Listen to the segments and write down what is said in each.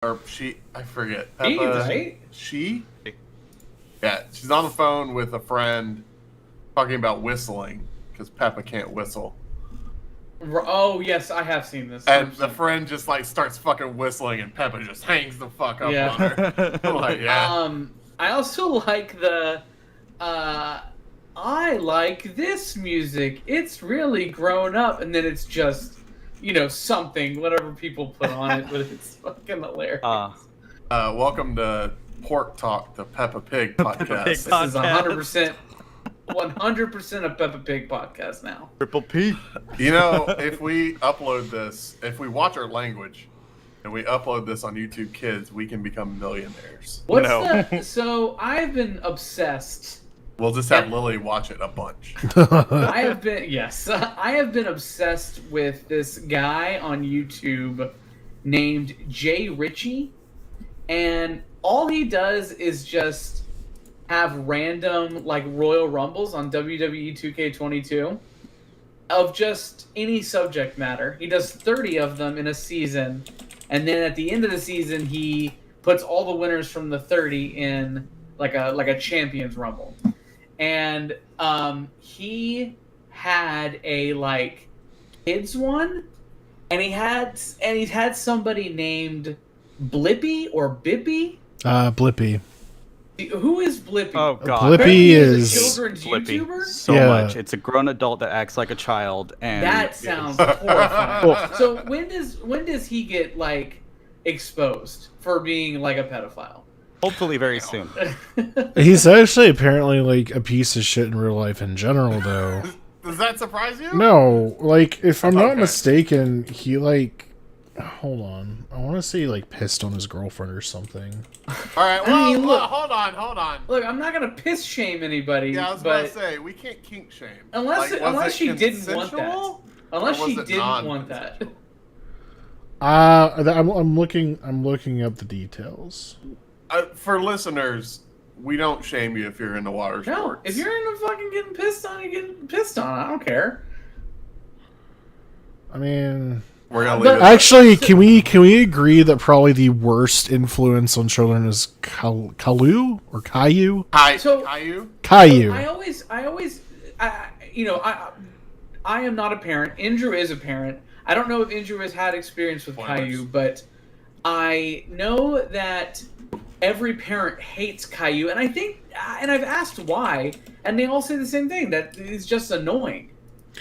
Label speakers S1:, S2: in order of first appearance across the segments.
S1: or she, I forget.
S2: He,
S1: Peppa,
S2: right?
S1: she? Yeah, she's on the phone with a friend talking about whistling because Peppa can't whistle.
S2: Oh yes, I have seen this.
S1: And the
S2: 100%.
S1: friend just like starts fucking whistling, and Peppa just hangs the fuck up
S2: Yeah.
S1: on her. I'm like, yeah.
S2: I also like the. I like this music. It's really grown up, and then it's just, something, whatever people put on it, but it's fucking hilarious.
S1: Welcome to Pork Talk, the Peppa Pig podcast.
S3: Peppa Pig
S2: This is 100% a Peppa Pig podcast now.
S3: Triple P.
S1: You know, if we upload this, if we watch our language, and we upload this on YouTube Kids, we can become millionaires.
S2: So I've been obsessed.
S1: We'll just have Lily watch it a bunch.
S2: I have been obsessed with this guy on YouTube named Jay Ritchie, and all he does is just have random like Royal Rumbles on WWE 2K22 of just any subject matter. He does 30 of them in a season, and then at the end of the season he puts all the winners from the 30 in like a Champions Rumble. And he had a like kids one, and he's had somebody named Blippy or Bippy.
S4: Blippy.
S2: Who is Blippy?
S3: Oh god,
S4: Blippy is
S2: a children's
S3: Blippy.
S2: YouTuber.
S3: So much. It's a grown adult that acts like a child, and
S2: That sounds horrifying. So when does he get like exposed for being like a pedophile?
S3: hopefully very soon.
S4: He's actually apparently like a piece of shit in real life in general, though.
S1: Does that surprise you?
S4: No, like if I'm not mistaken, he like. Hold on, I want to say he like pissed on his girlfriend or something.
S1: All right, well,
S2: I mean, look,
S1: hold on.
S2: Look, I'm not gonna piss shame anybody.
S1: Yeah, I was about to say we can't kink shame.
S2: Unless she didn't want that. Unless she didn't want that.
S4: I'm looking up the details.
S1: For listeners, we don't shame you if you're into water sports.
S2: No, if you're into fucking getting pissed on, you're getting pissed on. I don't care.
S4: I mean,
S1: we're gonna leave it.
S4: Actually, can we agree that probably the worst influence on children is Caillou or Caillou? Caillou.
S2: I am not a parent. Andrew is a parent. I don't know if Andrew has had experience with Caillou, but I know that every parent hates Caillou, and I think, and I've asked why, and they all say the same thing, that it's just annoying.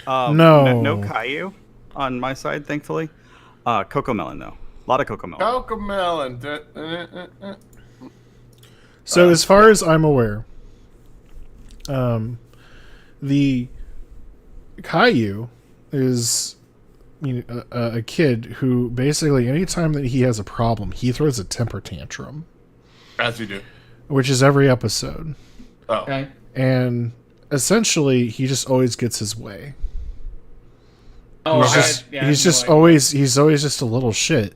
S4: No
S3: Caillou on my side, thankfully. Coco Melon though, a lot of Coco Melon.
S1: Coco Melon.
S4: So as far as I'm aware, the Caillou is a kid who basically anytime that he has a problem, he throws a temper tantrum.
S1: As you do.
S4: Which is every episode.
S1: Oh.
S2: Okay.
S4: And essentially, he just always gets his way.
S2: Oh,
S4: he's always just a little shit,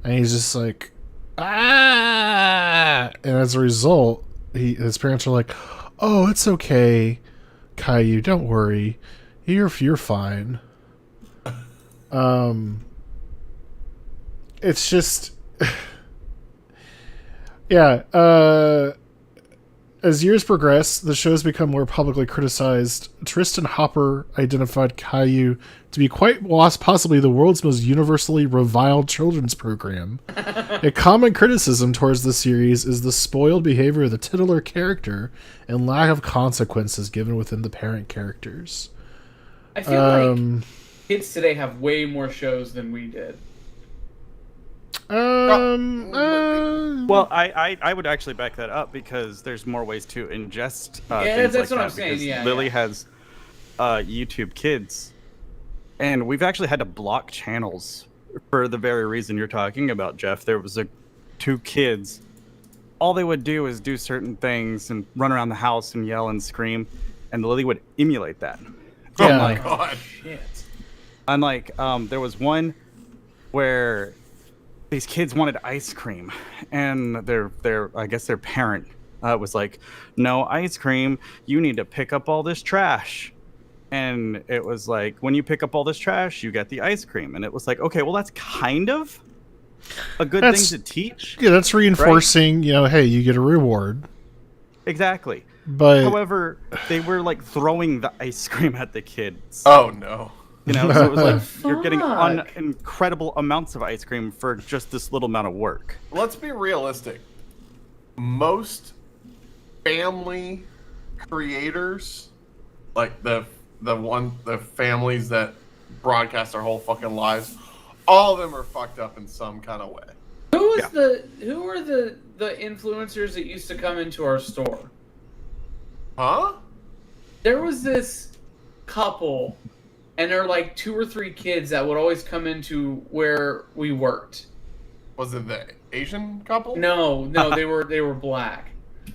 S4: and he's just like, ah. And as a result, his parents are like, oh, it's okay, Caillou, don't worry, you're fine. It's just, yeah. As years progress, the show's become more publicly criticized. Tristan Hopper identified Caillou to be quite possibly the world's most universally reviled children's program. A common criticism towards the series is the spoiled behavior of the titular character and lack of consequences given within the parent characters.
S2: I feel like kids today have way more shows than we did.
S3: Well, I would actually back that up because there's more ways to ingest things
S2: that's
S3: like
S2: what I'm
S3: that.
S2: saying.
S3: Because Lily has YouTube Kids, and we've actually had to block channels for the very reason you're talking about, Jeff. There was two kids. All they would do is do certain things and run around the house and yell and scream, and Lily would emulate that.
S4: Yeah.
S1: Oh my god!
S2: Shit.
S3: Unlike there was one where these kids wanted ice cream, and I guess their parent was like, no ice cream, you need to pick up all this trash. And it was like, when you pick up all this trash, you get the ice cream. And it was like, okay, well, that's kind of a good
S4: That's-
S3: thing to teach.
S4: Yeah, that's reinforcing, hey, you get a reward.
S3: Exactly.
S4: But
S3: However, they were like throwing the ice cream at the kids.
S1: Oh no.
S3: So it was like you're getting
S2: Fuck.
S3: incredible amounts of ice cream for just this little amount of work.
S1: Let's be realistic. Most family creators, like the families that broadcast their whole fucking lives, all of them are fucked up in some kind of way.
S2: Who are the influencers that used to come into our store?
S1: Huh?
S2: There was this couple, and there were like 2 or 3 kids that would always come into where we worked.
S1: Was it the Asian couple?
S2: No, they were black.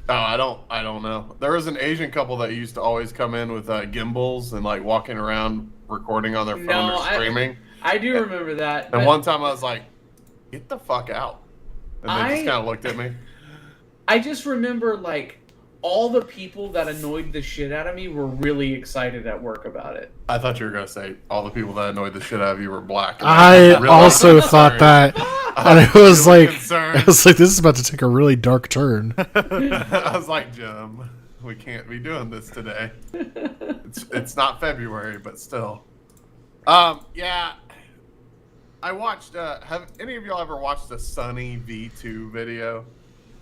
S1: Oh, I don't know. There was an Asian couple that used to always come in with gimbals and like walking around recording on their phone
S2: No,
S1: or streaming.
S2: I do remember that.
S1: And
S2: but
S1: one time I was like, "Get the fuck out!" And they just kind of looked at me.
S2: I just remember like all the people that annoyed the shit out of me were really excited at work about it.
S1: I thought you were gonna say all the people that annoyed the shit out of you were black.
S4: I
S1: Really
S4: also
S1: concerned.
S4: thought that. And I was
S1: really
S4: like,
S1: concerned.
S4: I was like, this is about to take a really dark turn.
S1: I was like, Jim, we can't be doing this today. It's not February, but still. Yeah. I watched. Have any of y'all ever watched the Sunny V2 video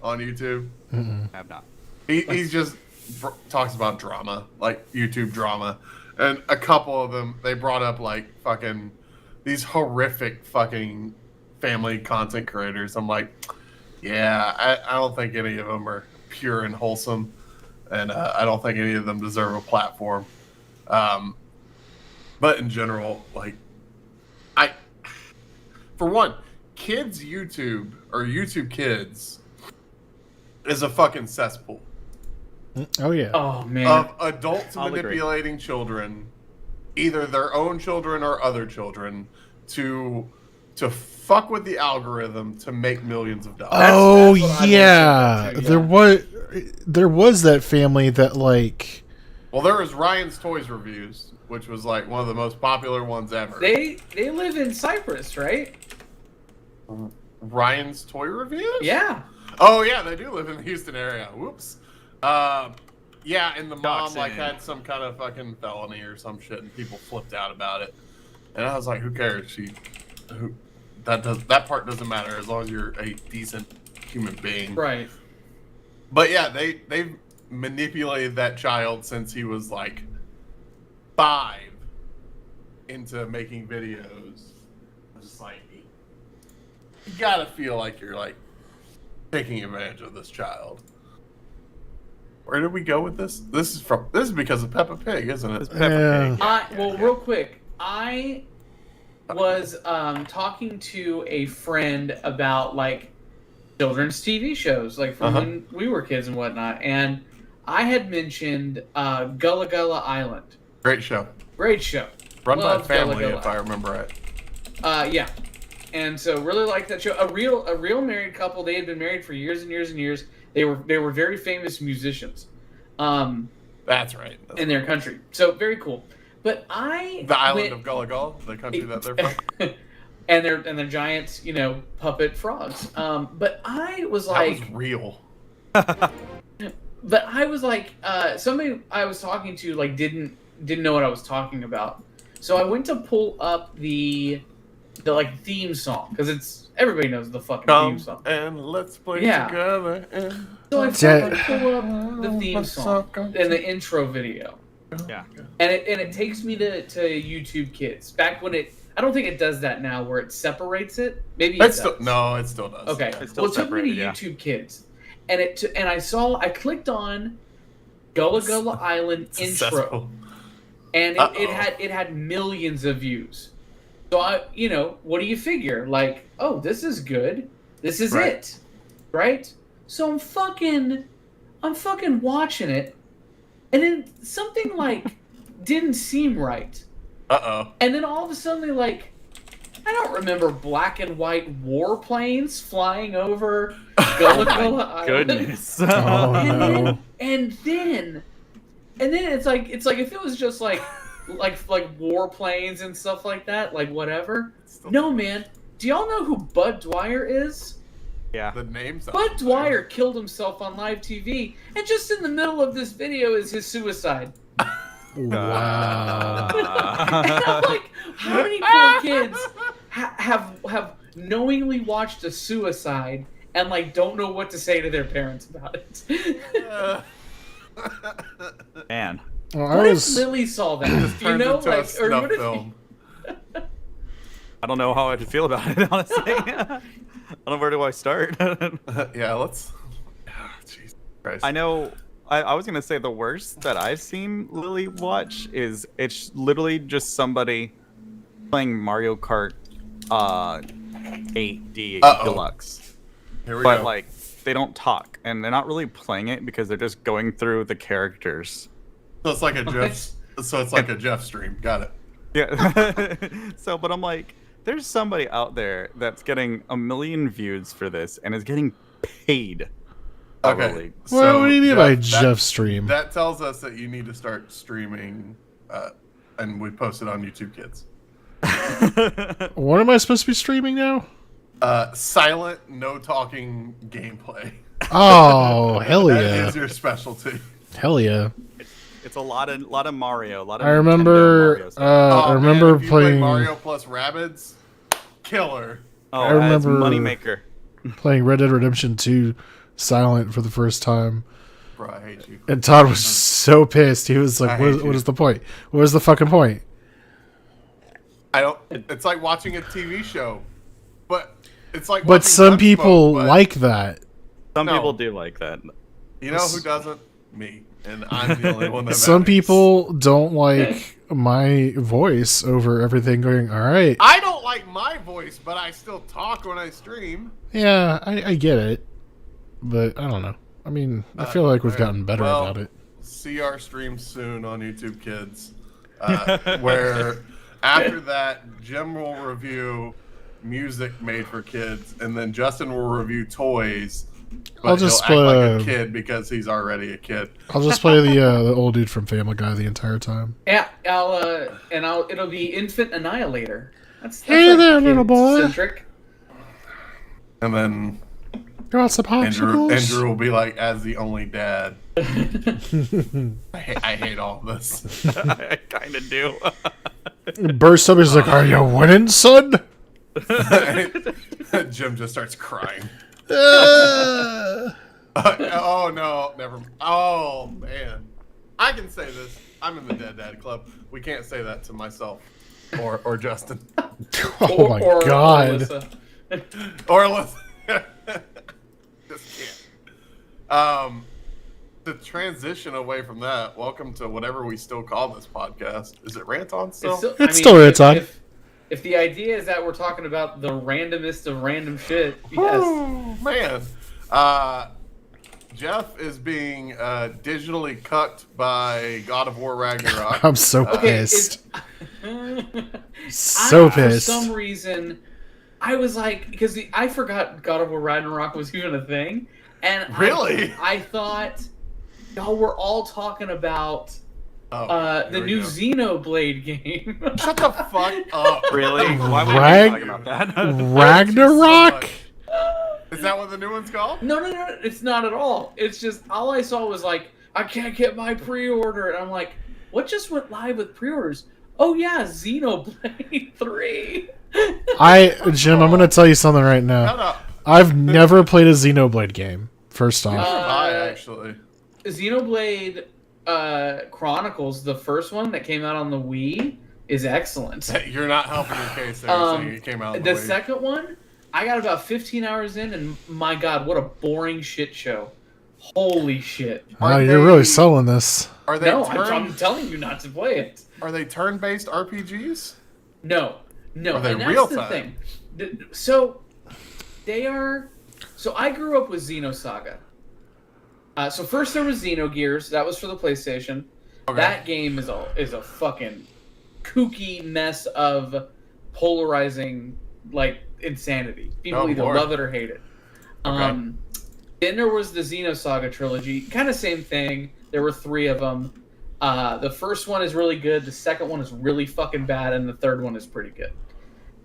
S1: on YouTube?
S3: I have not.
S1: He's just talks about drama, like YouTube drama, and a couple of them they brought up like fucking these horrific fucking family content creators. I'm like, yeah, I don't think any of them are pure and wholesome, and I don't think any of them deserve a platform. But in general, like, for one, kids YouTube or YouTube Kids is a fucking cesspool.
S4: Oh yeah.
S2: Oh man.
S1: Of adults
S3: I'll agree.
S1: manipulating children, either their own children or other children, to fuck with the algorithm to make millions of dollars.
S4: Oh
S2: that's what I've been
S4: yeah.
S2: saying too,
S4: There was that family that like
S1: Well, there was Ryan's Toys Reviews, which was like one of the most popular ones ever.
S2: They live in Cyprus, right?
S1: Ryan's Toy Reviews?
S2: Yeah.
S1: Oh yeah, they do live in the Houston area. Whoops. Yeah, and the mom like
S3: Doxing.
S1: had some kind of fucking felony or some shit, and people flipped out about it. And I was like, who cares? That part doesn't matter as long as you're a decent human being.
S2: Right.
S1: But yeah, they've manipulated that child since he was like 5 into making videos. I'm just like, you gotta feel like you're like taking advantage of this child. Where did we go with this? This is because of Peppa Pig, isn't it?
S3: It's Peppa
S4: Yeah.
S3: Pig.
S2: Real quick, I was talking to a friend about like children's TV shows, like from when we were kids and whatnot, and I had mentioned Gullah Gullah Island.
S1: Great show.
S2: Great show.
S1: Run by
S2: Loved Gullah
S1: family,
S2: Gullah.
S1: if I remember right.
S2: Yeah. And so really liked that show. A real married couple. They had been married for years and years and years. They were very famous musicians,
S1: That's right.
S2: in their country. So very cool. But
S1: The island of Gullah Gullah, the country that they're from.
S2: and they're giant, puppet frogs. But I was
S1: That
S2: like,
S1: was real.
S2: but I was like, somebody I was talking to like didn't know what I was talking about. So I went to pull up the like theme song because everybody knows the fucking theme
S1: Come
S2: song.
S1: and let's play
S2: Yeah.
S1: together. And
S2: So I
S4: Jet-
S2: pull up the theme song and the intro video,
S3: Yeah.
S2: and it takes me to YouTube Kids. Back when I don't think it does that now, where it separates it. Maybe it
S1: It still,
S2: does.
S1: no, it still does.
S2: Okay.
S3: It's still
S2: Well, it took me to
S3: separated, yeah.
S2: YouTube Kids, and I clicked on Gullah Gullah Island
S1: It's a
S2: intro,
S1: cesspool.
S2: and
S1: Uh-oh.
S2: it had millions of views. So what do you figure? Like, oh, this is good. This is
S1: Right.
S2: it, right? So I'm fucking watching it, and then something like didn't seem right,
S1: Uh-oh.
S2: and then all of a sudden I don't remember black and white warplanes flying over Gullah Gullah Island.
S3: Goodness.
S4: Oh, no.
S2: And then it's like if it was just like warplanes and stuff like that, like whatever. No, man, do y'all know who Bud Dwyer is?
S3: Yeah.
S1: The name's
S2: Bud Dwyer killed himself on live TV, and just in the middle of this video is his suicide.
S4: Wow.
S2: And I'm like, how many poor kids have knowingly watched a suicide and like don't know what to say to their parents about it?
S3: Man.
S4: Well,
S2: What if Lily saw that?
S1: Just
S2: Do you
S1: turned
S2: know,
S1: into a
S2: like, or
S1: snuff
S2: what if?
S1: film.
S3: I don't know how I should feel about it, honestly. I don't know, where do I start?
S1: Yeah, let's. Jesus Christ.
S3: I know. I was gonna say the worst that I've seen Lily watch is it's literally just somebody playing Mario Kart 8D Deluxe,
S1: Here we
S3: but
S1: go.
S3: like they don't talk and they're not really playing it because they're just going through the characters.
S1: So it's like a Jeff. So it's like a Jeff stream. Got it.
S3: Yeah. So, but I'm like, there's somebody out there that's getting 1 million views for this and is getting paid.
S1: Okay.
S3: Probably.
S4: Well, what do you mean by
S1: that-
S4: Jeff stream?
S1: That tells us that you need to start streaming, and we post it on YouTube Kids.
S4: What am I supposed to be streaming now?
S1: Silent, no talking gameplay.
S4: Oh, hell
S1: That
S4: yeah.
S1: is your specialty.
S4: Hell yeah.
S3: It's a lot of Mario. A lot of
S4: I
S3: Nintendo
S4: remember
S3: Mario stuff.
S1: Oh,
S4: I remember
S1: man, if you play
S4: playing
S1: Mario plus Rabbids. Killer.
S3: Oh,
S4: I
S3: as
S4: remember-
S3: Moneymaker.
S4: playing Red Dead Redemption 2 Silent for the first time.
S1: Bro, I hate you.
S4: And Todd was so pissed. He was
S1: I
S4: like,
S1: hate you.
S4: what is the point? What is the fucking point?
S1: I don't. It's like watching a TV show, but it's like.
S4: But
S1: watching
S4: some
S1: Gunsmoke,
S4: people
S1: but
S4: like that.
S3: Some
S1: No.
S3: people do like that.
S1: You know who doesn't? Me, and I'm the only one that.
S4: Some
S1: matters.
S4: people don't like my voice over everything going, all right.
S1: I don't like my voice, but I still talk when I stream.
S4: Yeah, I get it. But I don't know. I mean, I feel like we've gotten better
S1: Well,
S4: about it.
S1: See our stream soon on YouTube Kids, where after that Jim will review music made for kids, and then Justin will review toys. But
S4: I'll just
S1: he'll act like a
S4: play-
S1: kid because he's already a kid.
S4: I'll just play the old dude from Family Guy the entire time.
S2: Yeah, it'll be Infant Annihilator. That's
S4: Hey
S2: like
S4: there, little boy.
S2: kid-centric.
S1: And then
S4: You want some popsicles?
S1: Andrew will be like, as the only dad. I hate all this.
S3: I kind of do.
S4: Burst up, he's like, are you winning, son?
S1: Jim just starts crying.
S4: Uh,
S1: Oh no, never. Oh man, I can say this. I'm in the Dead Dad Club. We can't say that to myself or Justin
S4: oh my god.
S2: Alyssa.
S1: or Alyssa. Just can't. To transition away from that, welcome to whatever we still call this podcast. Is it Rant On still?
S4: It's still Rant On.
S2: If the idea is that we're talking about the randomest of random shit, yes.
S1: Oh man. Jeff is being digitally cucked by God of War Ragnarok.
S4: I'm so
S2: Okay,
S4: pissed.
S2: it's-
S4: So
S2: For
S4: pissed.
S2: some reason, I was like, because I forgot God of War Ragnarok was even a thing, and
S1: Really?
S2: I thought y'all were all talking about
S1: Oh,
S2: the
S1: here we
S2: new
S1: go.
S2: Xenoblade game.
S1: Shut the fuck up.
S3: Really? Why would
S4: Rag-
S3: you talk about that?
S4: Ragnarok?
S1: Is that what the new one's called?
S2: No, it's not at all. It's just all I saw was like, I can't get my pre-order, and I'm like, what just went live with pre-orders? Oh yeah, Xenoblade 3.
S4: Jim, I'm gonna tell you something right
S1: Shut
S4: now.
S1: up.
S4: I've never played a Xenoblade game. First off,
S1: I actually.
S2: Xenoblade Chronicles, the first one that came out on the Wii, is excellent.
S1: You're not helping your case there, saying it came out.
S2: The second one, I got about 15 hours in, and my god, what a boring shit show. Holy shit.
S4: wow,
S1: Are
S4: you're
S1: they-
S4: really selling this.
S1: Are they
S2: No,
S1: turn,
S2: I'm telling you not to play it.
S1: Are they turn-based RPGs?
S2: No.
S1: Are they
S2: And that's
S1: real
S2: the
S1: time?
S2: thing. So, they are... So, I grew up with Xenosaga. So, first there was Xenogears. That was for the PlayStation.
S1: Okay.
S2: That game is a fucking kooky mess of polarizing, like, insanity. People
S1: Oh,
S2: either
S1: Lord.
S2: love it or hate it.
S1: Okay.
S2: Then there was the Xenosaga trilogy. Kind of same thing. There were 3 of them. The first one is really good. The second one is really fucking bad. And the third one is pretty good.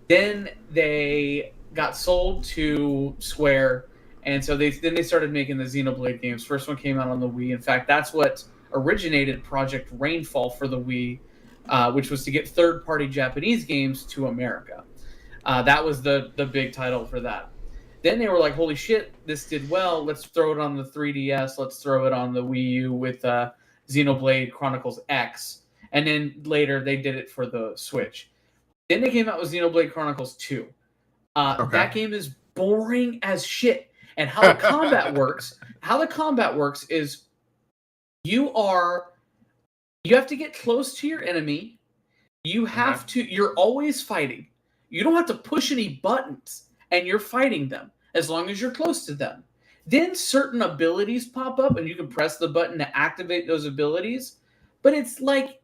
S2: Then they got sold to Square, and so they started making the Xenoblade games. First one came out on the Wii. In fact, that's what originated Project Rainfall for the Wii, which was to get third-party Japanese games to America. That was the big title for that. Then they were like, holy shit, this did well. Let's throw it on the 3DS. Let's throw it on the Wii U with Xenoblade Chronicles X. And then later they did it for the Switch. Then they came out with Xenoblade Chronicles 2. That game is boring as shit. And how the combat works is you have to get close to your enemy. You're always fighting. You don't have to push any buttons, and you're fighting them as long as you're close to them. Then certain abilities pop up, and you can press the button to activate those abilities. But it's like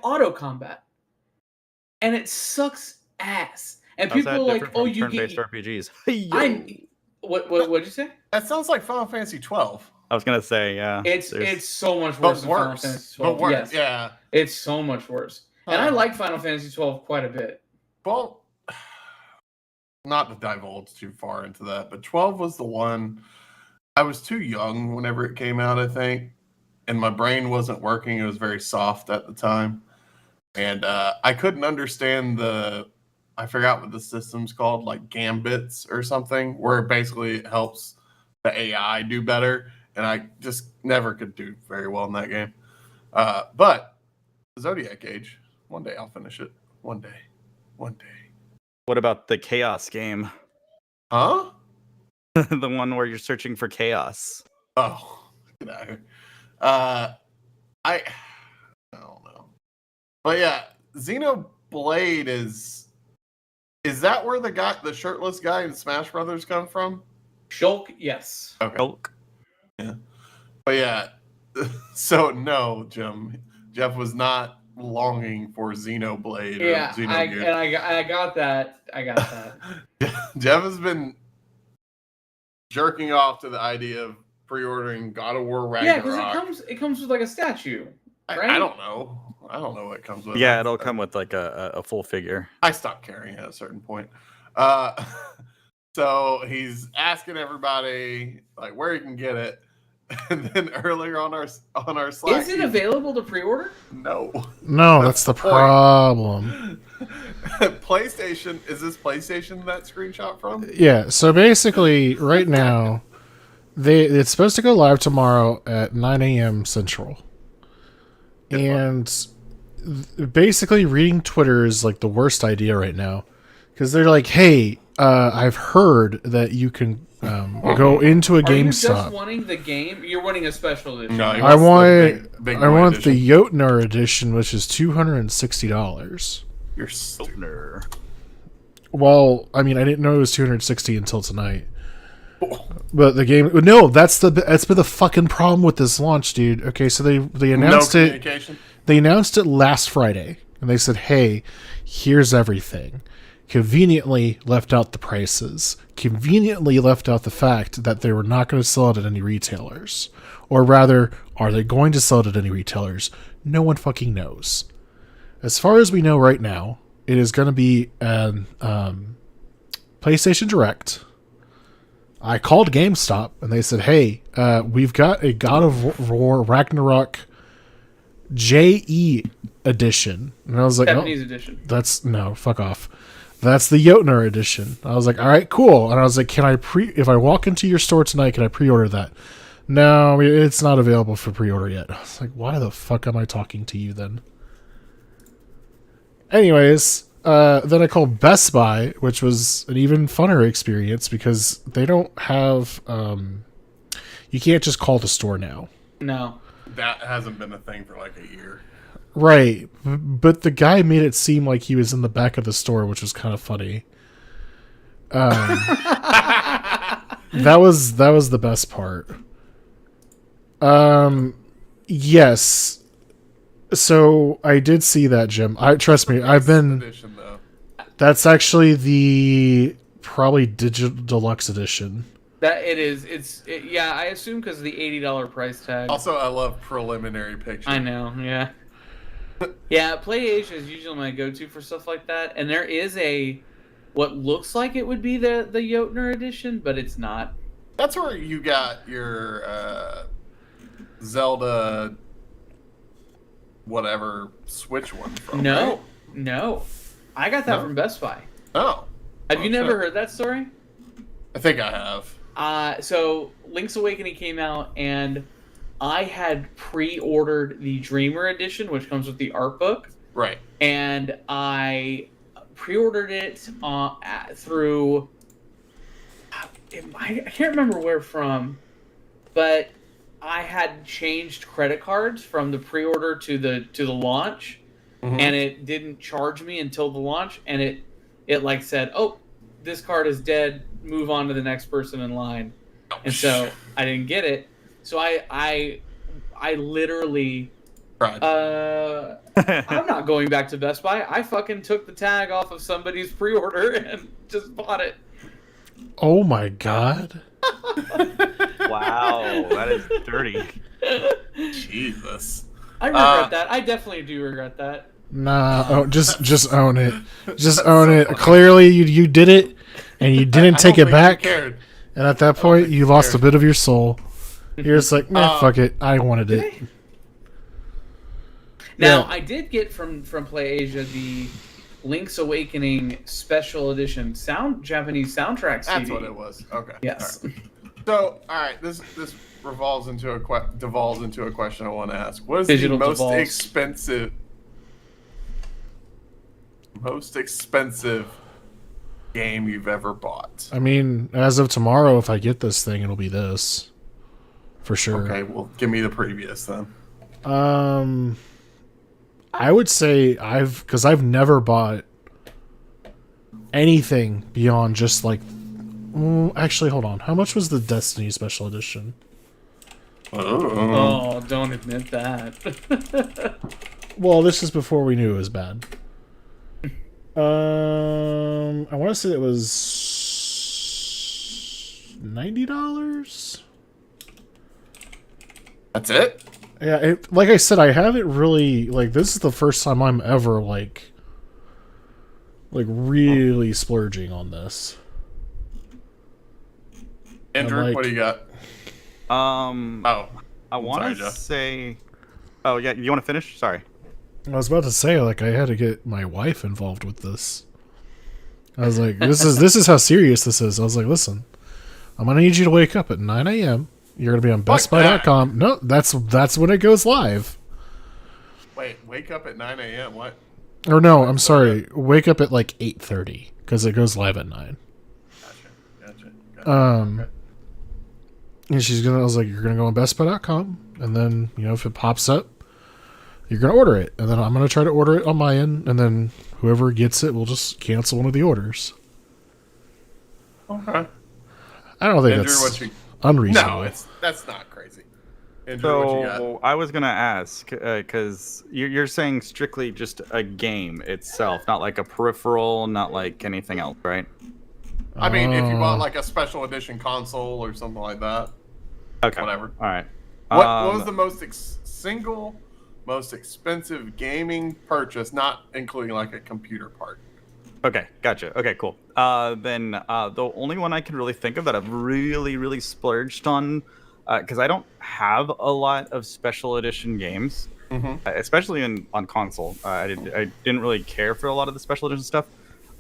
S2: auto combat, and it sucks ass. And
S3: How's
S2: people
S3: that
S2: are like,
S3: different
S2: "Oh,
S3: from
S2: you
S3: turn-based
S2: get."
S3: RPGs.
S2: What'd you say?
S1: That sounds like Final Fantasy 12.
S3: I was gonna say, yeah.
S2: It's so much worse than Final Fantasy 12.
S1: But worse,
S2: Yes.
S1: yeah.
S2: It's so much worse. And I like Final Fantasy 12 quite a bit.
S1: Well, not to divulge too far into that, but 12 was the one. I was too young whenever it came out, I think, and my brain wasn't working. It was very soft at the time, and I couldn't understand I forgot what the system's called, like gambits or something, where basically it helps the AI do better, and I just never could do very well in that game. But Zodiac Age, one day I'll finish it. One day.
S3: What about the Chaos game?
S1: Huh?
S3: The one where you're searching for chaos.
S1: Oh, get out of here. I don't know. But yeah, Xenoblade is that where the shirtless guy in Smash Brothers come from?
S2: Shulk, yes.
S1: Okay.
S3: Hulk.
S1: Yeah. But yeah, so no, Jim. Jeff was not longing for Xenoblade.
S2: Yeah,
S1: or
S2: I got that.
S1: Jeff has been jerking off to the idea of pre-ordering God of War Ragnarok.
S2: Yeah, because it comes with like a statue, right?
S1: I don't know. I don't know what it comes with.
S3: Yeah, it'll come with like a full figure.
S1: I stopped caring at a certain point. So he's asking everybody like where you can get it, and then earlier on our Slack,
S2: is it available to pre-order?
S1: No,
S4: that's the problem.
S1: PlayStation, is this PlayStation that screenshot from?
S4: Yeah, so basically, right now, it's supposed to go live tomorrow at 9 a.m. Central. And basically, reading Twitter is like the worst idea right now. Because they're like, hey, I've heard that you can go into a GameStop. Are you just
S2: wanting the game? You're wanting a special edition.
S1: No,
S4: I want
S1: edition.
S4: the Jotner edition, which is $260.
S1: You're stupid.
S4: Well, I mean, I didn't know it was $260 until tonight. But the game, no, that's been the fucking problem with this launch, dude. Okay, so they announced it. They announced it last Friday, and they said, "Hey, here's everything." Conveniently left out the prices. Conveniently left out the fact that they were not going to sell it at any retailers, or rather, are they going to sell it at any retailers? No one fucking knows. As far as we know right now, it is going to be an PlayStation Direct. I called GameStop and they said, "Hey, we've got a God of War Ragnarok JE edition," and I was like,
S2: Japanese edition.
S4: No, fuck off. That's the Jotner edition. I was like, all right, cool. And I was like, if I walk into your store tonight, can I pre-order that? No, it's not available for pre-order yet. I was like, why the fuck am I talking to you then? Anyways, then I called Best Buy, which was an even funner experience because they don't have, you can't just call the store now.
S2: No.
S1: That hasn't been a thing for like a year.
S4: Right, but the guy made it seem like he was in the back of the store, which was kind of funny. That was the best part. Yes. So I did see that, Jim. Trust me, I've been.
S1: Edition, though.
S4: That's actually the probably digital deluxe edition.
S2: That it is. Yeah, I assume because of the $80 price tag.
S1: Also, I love preliminary pictures.
S2: I know. Yeah. Yeah, PlayAsia is usually my go-to for stuff like that, and there is what looks like it would be the Jotner edition, but it's not.
S1: That's where you got your Zelda, whatever Switch one from.
S2: No,
S1: right?
S2: no, I got that
S1: No?
S2: from Best Buy.
S1: Oh,
S2: Have you never
S1: shit.
S2: heard that story?
S1: I think I have.
S2: So Link's Awakening came out, and I had pre-ordered the Dreamer edition, which comes with the art book,
S1: Right.
S2: and I pre-ordered it through. I can't remember where from, but I had changed credit cards from the pre-order to the launch,
S1: Mhm.
S2: and it didn't charge me until the launch, and it like said, "Oh, this card is dead. Move on to the next person in line." And so I didn't get it. So I literally
S1: Right.
S2: I'm not going back to Best Buy. I fucking took the tag off of somebody's pre-order and just bought it.
S4: Oh my god.
S3: Wow, that is dirty.
S1: Jesus.
S2: I regret that. I definitely do regret that.
S4: Nah, just own it. Just own it. Clearly, you did it, and you didn't
S1: I
S4: take
S1: don't
S4: it
S1: think
S4: back.
S1: you cared.
S4: And at that point,
S1: think
S4: you
S1: you
S4: lost a
S1: cared.
S4: bit of your soul. You're just like, nah, fuck it. I wanted it.
S2: Now
S4: Yeah.
S2: I did get from PlayAsia the Link's Awakening Special Edition Japanese soundtrack CD.
S1: That's what it was. Okay.
S2: Yes.
S1: All right. So, all right, this devolves into a question I want to ask. What is
S2: Digital
S1: the most
S2: devolves.
S1: expensive game you've ever bought?
S4: I mean, as of tomorrow, if I get this thing, it'll be this. For sure.
S1: Okay, well, give me the previous then.
S4: I would say because I've never bought anything beyond just like. Actually, hold on. How much was the Destiny Special Edition?
S2: Oh, don't admit that.
S4: Well, this is before we knew it was bad. I want to say it was $90.
S1: That's it?
S4: Yeah, like I said, I haven't really like. This is the first time I'm ever like really splurging on this.
S1: Andrew,
S4: like-
S1: what do you got?
S3: I
S1: Sorry,
S3: want
S1: Jeff.
S3: to say. Oh yeah, you want to finish? Sorry.
S4: I was about to say like I had to get my wife involved with this. I was like, this is how serious this is. I was like, listen, I'm gonna need you to wake up at 9 a.m. You're gonna be on BestBuy.com. No, that's when it goes live.
S1: Wait, wake up at 9 a.m. What?
S4: Or no, I'm sorry. Wake up at like 8:30 because it goes live at 9.
S1: Gotcha.
S4: Okay.
S1: Okay.
S4: And I was like, you're gonna go on BestBuy.com, and then if it pops up, you're gonna order it, and then I'm gonna try to order it on my end, and then whoever gets it will just cancel one of the orders.
S1: Okay.
S4: I don't think
S1: Andrew,
S4: that's
S1: what you?
S4: unreasonable.
S1: No, that's not crazy. Andrew, what you got?
S3: So I was gonna ask because you're saying strictly just a game itself, not like a peripheral, not like anything else, right?
S1: I mean, if you bought like a special edition console or something like that,
S3: Okay.
S1: whatever.
S3: All right.
S1: What was the most single most expensive gaming purchase, not including like a computer part?
S3: Okay, gotcha. Okay, cool. Then the only one I can really think of that I've really splurged on, because I don't have a lot of special edition games, especially on console. I didn't really care for a lot of the special edition stuff,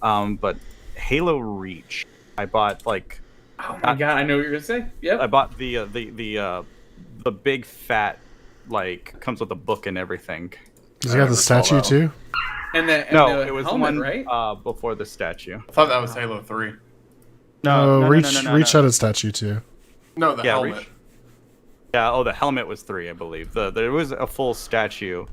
S3: but Halo Reach, I bought like.
S2: Oh my god, I know what you're gonna say. Yep.
S3: I bought the big fat, like, comes with a book and everything.
S4: Does he have the statue too?
S2: And the
S3: No, it was the
S2: helmet,
S3: one
S2: right?
S3: before the statue.
S1: I thought that was Halo 3.
S4: No, Reach
S3: no.
S4: had a statue too.
S1: No, the helmet.
S3: Reach. Yeah, oh, the helmet was 3, I believe. There was a full statue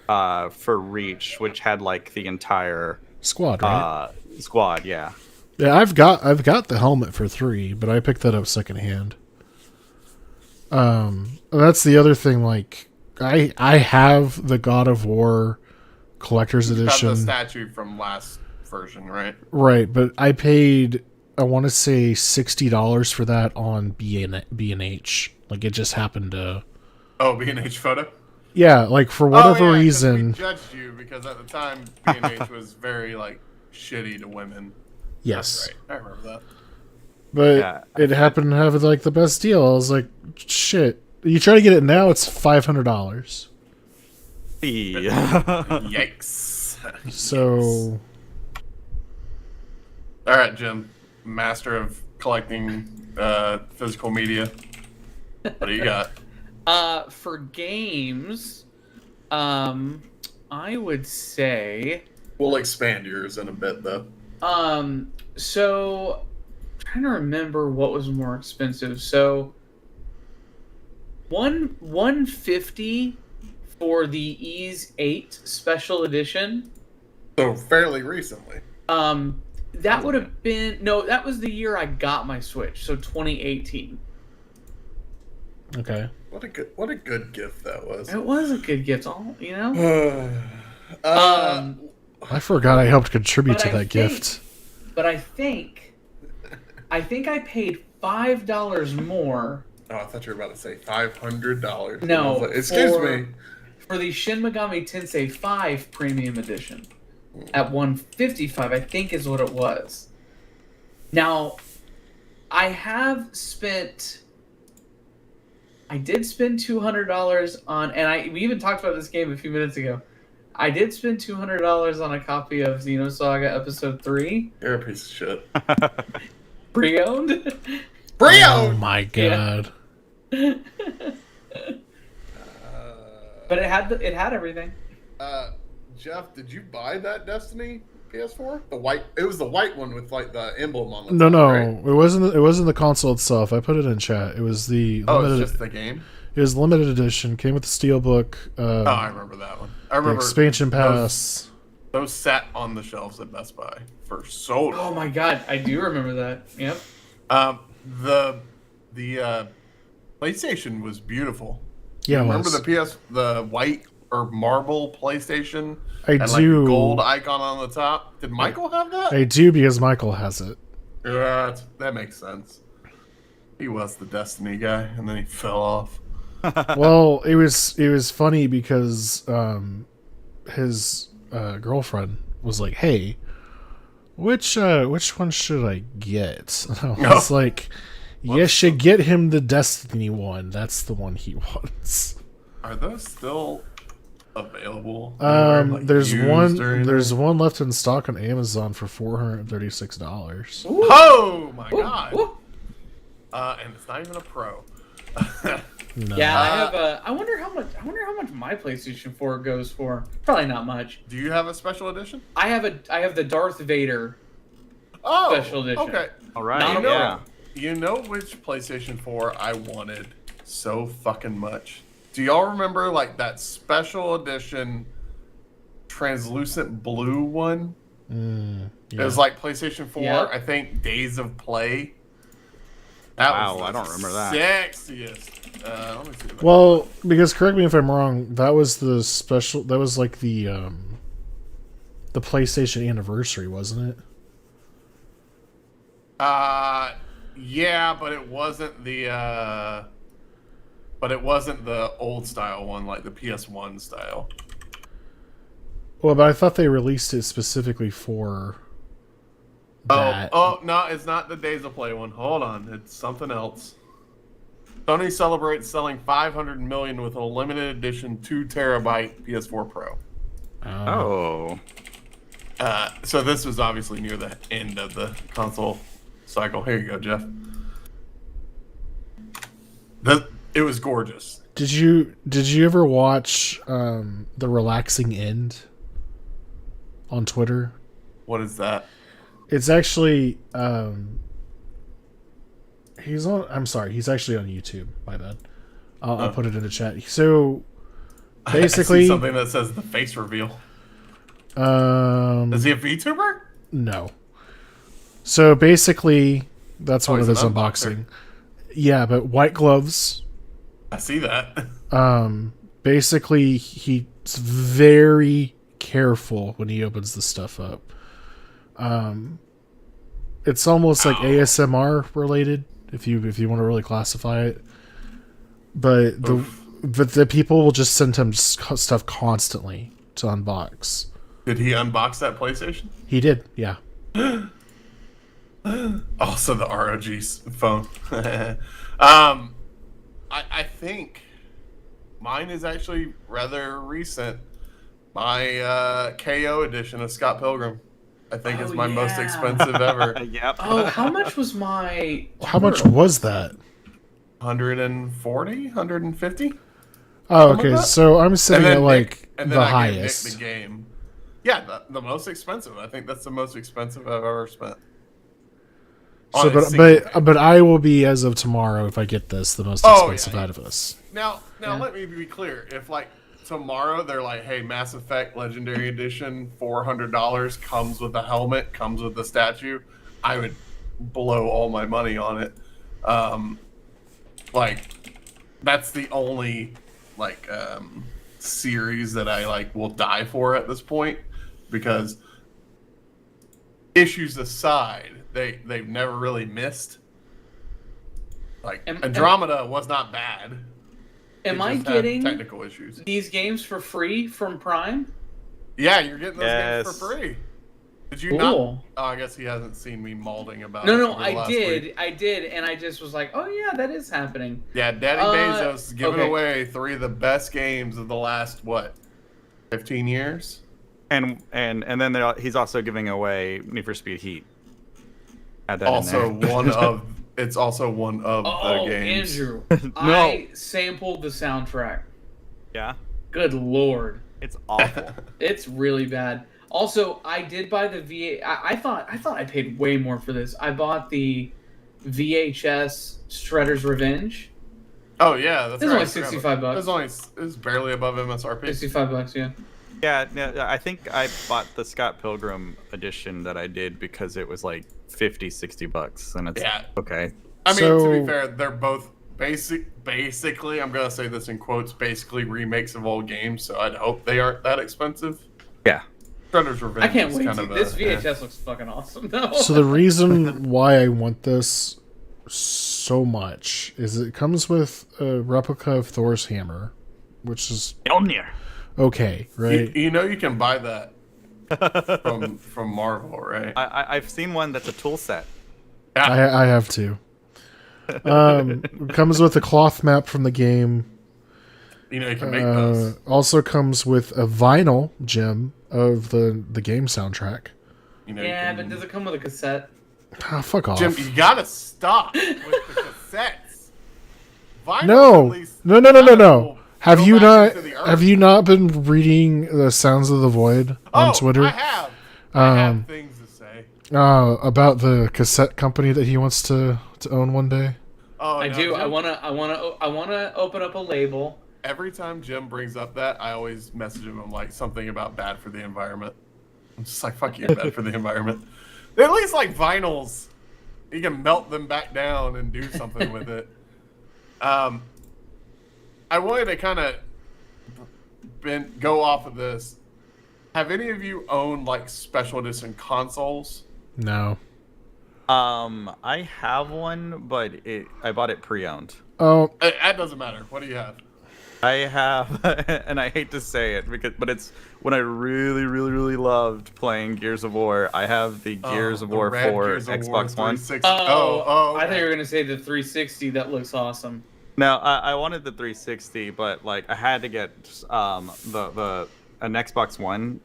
S3: for Reach, which had like the entire
S4: Squad, right?
S3: squad. Yeah.
S4: Yeah, I've got the helmet for 3, but I picked that up secondhand. That's the other thing. Like, I have the God of War collector's
S1: Got
S4: edition,
S1: the statue from last version, right?
S4: right? But I paid, I want to say $60 for that on B and H. Like, it just happened to.
S1: Oh, B&H photo.
S4: Yeah, like for
S1: Oh,
S4: whatever
S1: yeah, 'cause
S4: reason.
S1: we judged you because at the time P&H was very like shitty to women.
S4: Yes.
S1: That's right. I remember that.
S4: But
S3: Yeah,
S4: it happened to have like the best deal. I was like, shit. You try to get it now, it's $500.
S1: Yikes.
S4: So
S1: All right, Jim, master of collecting physical media. What do you got?
S2: For games, I would say,
S1: We'll expand yours in a bit, though.
S2: so I'm trying to remember what was more expensive. So 150 for the Ease 8 special edition.
S1: So fairly recently.
S2: That would have been no, that was the year I got my Switch, so 2018.
S4: okay.
S1: What a good gift that was.
S2: It was a good gift, you know.
S4: I forgot I helped contribute
S2: But
S4: to
S2: I
S4: that
S2: think-
S4: gift.
S2: But I think I paid $5 more
S1: Oh, I thought you were about to say $500.
S2: No,
S1: I was like, excuse
S2: for-
S1: me.
S2: for the Shin Megami Tensei 5 Premium Edition at 155, I think is what it was. Now, I did spend $200 on, and we even talked about this game a few minutes ago. I did spend $200 on a copy of Xenosaga Episode 3,
S1: You're a piece of shit.
S2: pre-owned.
S4: Oh my god.
S2: But it had everything.
S1: Jeff, did you buy that Destiny PS4? It was the white one with like the emblem on the
S4: No,
S1: top,
S4: no,
S1: right?
S4: it wasn't the console itself. I put it in chat. It was the
S1: Oh,
S4: limited.
S1: it's just the game?
S4: It was limited edition. Came with the steelbook.
S1: Oh, I remember that one. I
S4: The
S1: remember
S4: expansion pass.
S1: Those sat on the shelves at Best Buy for so long.
S2: Oh my god, I do remember that. Yep.
S1: The PlayStation was beautiful.
S4: Yeah, it
S1: Remember
S4: was.
S1: the white or marble PlayStation?
S4: I
S1: Had, like,
S4: do.
S1: a gold icon on the top. Did Michael have that?
S4: I do because Michael has it.
S1: Yeah, that makes sense. He was the Destiny guy, and then he fell off.
S4: Well, it was funny because his girlfriend was like, "Hey, which one should I get?" And I was like, "You should get him the Destiny one. That's the one he wants."
S1: Are those still available? anywhere, like,
S4: There's
S1: used
S4: one.
S1: or anything?
S4: There's one left in stock on Amazon for $436.
S1: Oh my god!
S2: Ooh.
S1: And it's not even a pro.
S4: No.
S2: Yeah, I have a. I wonder how much my PlayStation 4 goes for. Probably not much.
S1: Do you have a special edition?
S2: I have the Darth Vader.
S1: Oh,
S2: Special edition.
S1: Okay.
S3: All right.
S2: Not a
S3: Yeah.
S1: You know which PlayStation 4 I wanted so fucking much? Do y'all remember like that special edition translucent blue one?
S4: Yeah.
S1: It was like PlayStation 4,
S2: Yeah.
S1: I think Days of Play. That
S3: Wow,
S1: was the
S3: I don't remember that.
S1: Sexiest. Let me see.
S4: Well, because correct me if I'm wrong, that was the special. That was like the PlayStation anniversary, wasn't it?
S1: Yeah, but it wasn't the old style one, like the PS1 style.
S4: Well, but I thought they released it specifically for that.
S1: Oh no, it's not the Days of Play one. Hold on, it's something else. Sony celebrates selling 500 million with a limited edition 2 terabyte PS4 Pro.
S3: Oh.
S1: So this was obviously near the end of the console cycle. Here you go, Jeff. It was gorgeous.
S4: Did you ever watch the Relaxing End on Twitter?
S1: What is that?
S4: It's actually he's on. I'm sorry, he's actually on YouTube. My bad. I'll put it in the chat. So
S1: I see
S4: basically,
S1: something that says the face reveal. Is he a VTuber?
S4: No. So basically, that's one
S1: he's
S4: of his
S1: an
S4: unboxing. Yeah, but white gloves.
S1: I see that.
S4: Basically, he's very careful when he opens the stuff up. It's almost like ASMR related, if you want to really classify it. But but the people will just send him stuff constantly to unbox.
S1: Did he unbox that PlayStation?
S4: He did, yeah.
S1: Also, the ROG phone. I think mine is actually rather recent. My KO edition of Scott Pilgrim, I think, is my most expensive ever.
S3: Yep.
S2: Oh, how much was my?
S4: How much was that?
S1: 140, 150.
S4: Oh,
S1: Something
S4: okay.
S1: like that.
S4: So I'm sitting at like
S1: and
S4: the
S1: then I gave
S4: highest.
S1: Nick the game. Yeah, the most expensive. I think that's the most expensive I've ever spent.
S4: So,
S1: On a single game.
S4: but I will be, as of tomorrow, if I get this, the most expensive out of us.
S1: Now,
S2: Yeah.
S1: let me be clear. If like tomorrow they're like, "Hey, Mass Effect Legendary Edition, $400 comes with a helmet, comes with a statue," I would blow all my money on it. Like, that's the only series that I will die for at this point, because issues aside, they've never really missed. Like, Andromeda was not bad.
S2: Am
S1: It
S2: I
S1: just had
S2: getting
S1: technical issues?
S2: these games for free from Prime?
S1: Yeah, you're getting those games
S3: Yes.
S1: for free. Did you
S2: Cool.
S1: not? Oh, I guess he hasn't seen me malding about it.
S2: No,
S1: over the
S2: I
S1: last
S2: did,
S1: week.
S2: and I just was like, oh yeah, that is happening.
S1: Yeah, Daddy Bezos is giving
S2: okay.
S1: away 3 of the best games of the last 15 years.
S3: And then he's also giving away Need for Speed Heat. Add that
S1: Also
S3: in there.
S1: it's also one of
S2: Oh,
S1: the games.
S2: Andrew,
S3: No.
S2: I sampled the soundtrack.
S3: Yeah,
S2: Good lord,
S3: it's awful.
S2: it's really bad. Also, I did buy the I thought I paid way more for this. I bought the VHS Shredder's Revenge.
S1: Oh yeah, that's
S2: It was
S1: right.
S2: only $65.
S1: It was barely above MSRP.
S2: $65, yeah.
S3: Yeah, I think I bought the Scott Pilgrim edition that I did because it was like $50-$60, and it's
S1: Yeah.
S3: okay.
S1: I mean, to
S4: So-
S1: be fair, they're both basically, I'm gonna say this in quotes, basically remakes of old games. So I'd hope they aren't that expensive.
S3: Yeah.
S1: Shredder's Revenge.
S2: I can't
S1: is
S2: wait.
S1: kind of
S2: This
S1: a-
S2: VHS looks fucking awesome, though.
S4: So the reason why I want this so much is it comes with a replica of Thor's hammer, which is okay, right?
S1: You know you can buy that from Marvel, right?
S3: I've seen one that's a tool set.
S4: I have to. Comes with a cloth map from the game.
S1: You know you can make those.
S4: Also comes with a vinyl gem of the game soundtrack.
S1: You know,
S2: yeah,
S1: you
S2: but
S1: can...
S2: does it come with a cassette?
S4: Ah, fuck off.
S1: Jim, you gotta stop with the cassettes. Vinyl
S4: No.
S1: at least
S4: No.
S1: will
S4: Have
S1: go
S4: you
S1: back
S4: not?
S1: into the earth.
S4: Have you not been reading the Sounds of the Void on Twitter?
S1: I have. I have things to say.
S4: About the cassette company that he wants to own one day.
S1: Oh,
S2: I
S1: no,
S2: do. I
S1: Jim,
S2: wanna open up a label.
S1: every time Jim brings up that, I always message him. I'm like, something about bad for the environment. I'm just like, fuck you, bad for the environment. They're at least like vinyls. You can melt them back down and do something with it. I wanted to kind of go off of this. Have any of you owned like special edition consoles?
S4: No.
S3: I have one, but I bought it pre-owned.
S4: Oh,
S1: That doesn't matter. What do you have?
S3: I have, and I hate to say it, but it's when I really, really, really loved playing Gears of War. I have the Gears of
S1: The
S3: War
S1: red
S3: 4
S1: Gears of War
S3: Xbox One.
S1: 360.
S2: I
S1: okay.
S2: thought you were gonna say the 360. That looks awesome.
S3: Now I wanted the 360, but like I had to get an Xbox One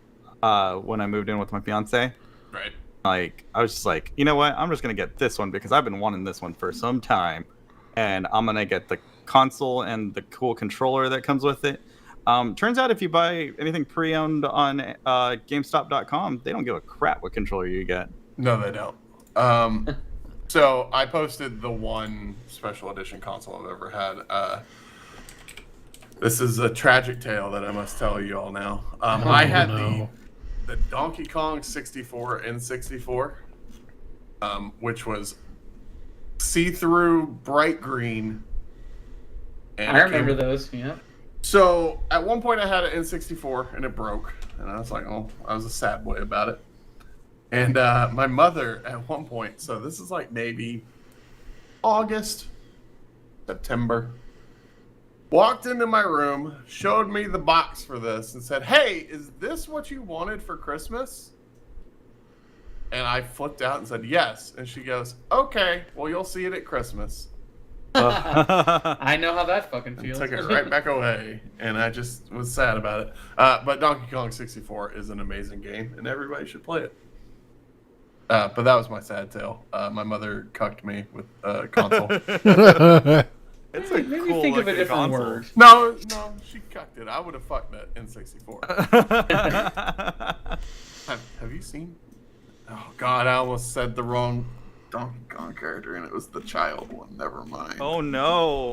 S3: when I moved in with my fiance.
S1: Right.
S3: Like I was just like, you know what? I'm just gonna get this one because I've been wanting this one for some time, and I'm gonna get the console and the cool controller that comes with it. Turns out if you buy anything pre-owned on GameStop.com, they don't give a crap what controller you get.
S1: No, they don't. So I posted the one special edition console I've ever had. This is a tragic tale that I must tell you all now. I had
S4: no.
S1: the Donkey Kong 64 N64, which was see-through bright green. And
S2: I
S1: it
S2: remember
S1: came-
S2: those. Yeah.
S1: So at one point I had an N64 and it broke, and I was like, oh, I was a sad boy about it. And my mother at one point, so this is like maybe August, September, walked into my room, showed me the box for this, and said, "Hey, is this what you wanted for Christmas?" And I flipped out and said, "Yes." And she goes, "Okay, well, you'll see it at Christmas."
S2: I know how that fucking
S1: And
S2: feels.
S1: took it right back away, and I just was sad about it. But Donkey Kong 64 is an amazing game, and everybody should play it. But that was my sad tale. My mother cucked me with a console.
S3: It's a
S2: Maybe
S3: cool
S2: think of a
S3: looking
S2: different
S3: console.
S2: word.
S1: No, she cucked it. I would have fucked that in 64. Have you seen? Oh God, I almost said the wrong Donkey Kong character, and it was the child one. Never mind.
S3: Oh no!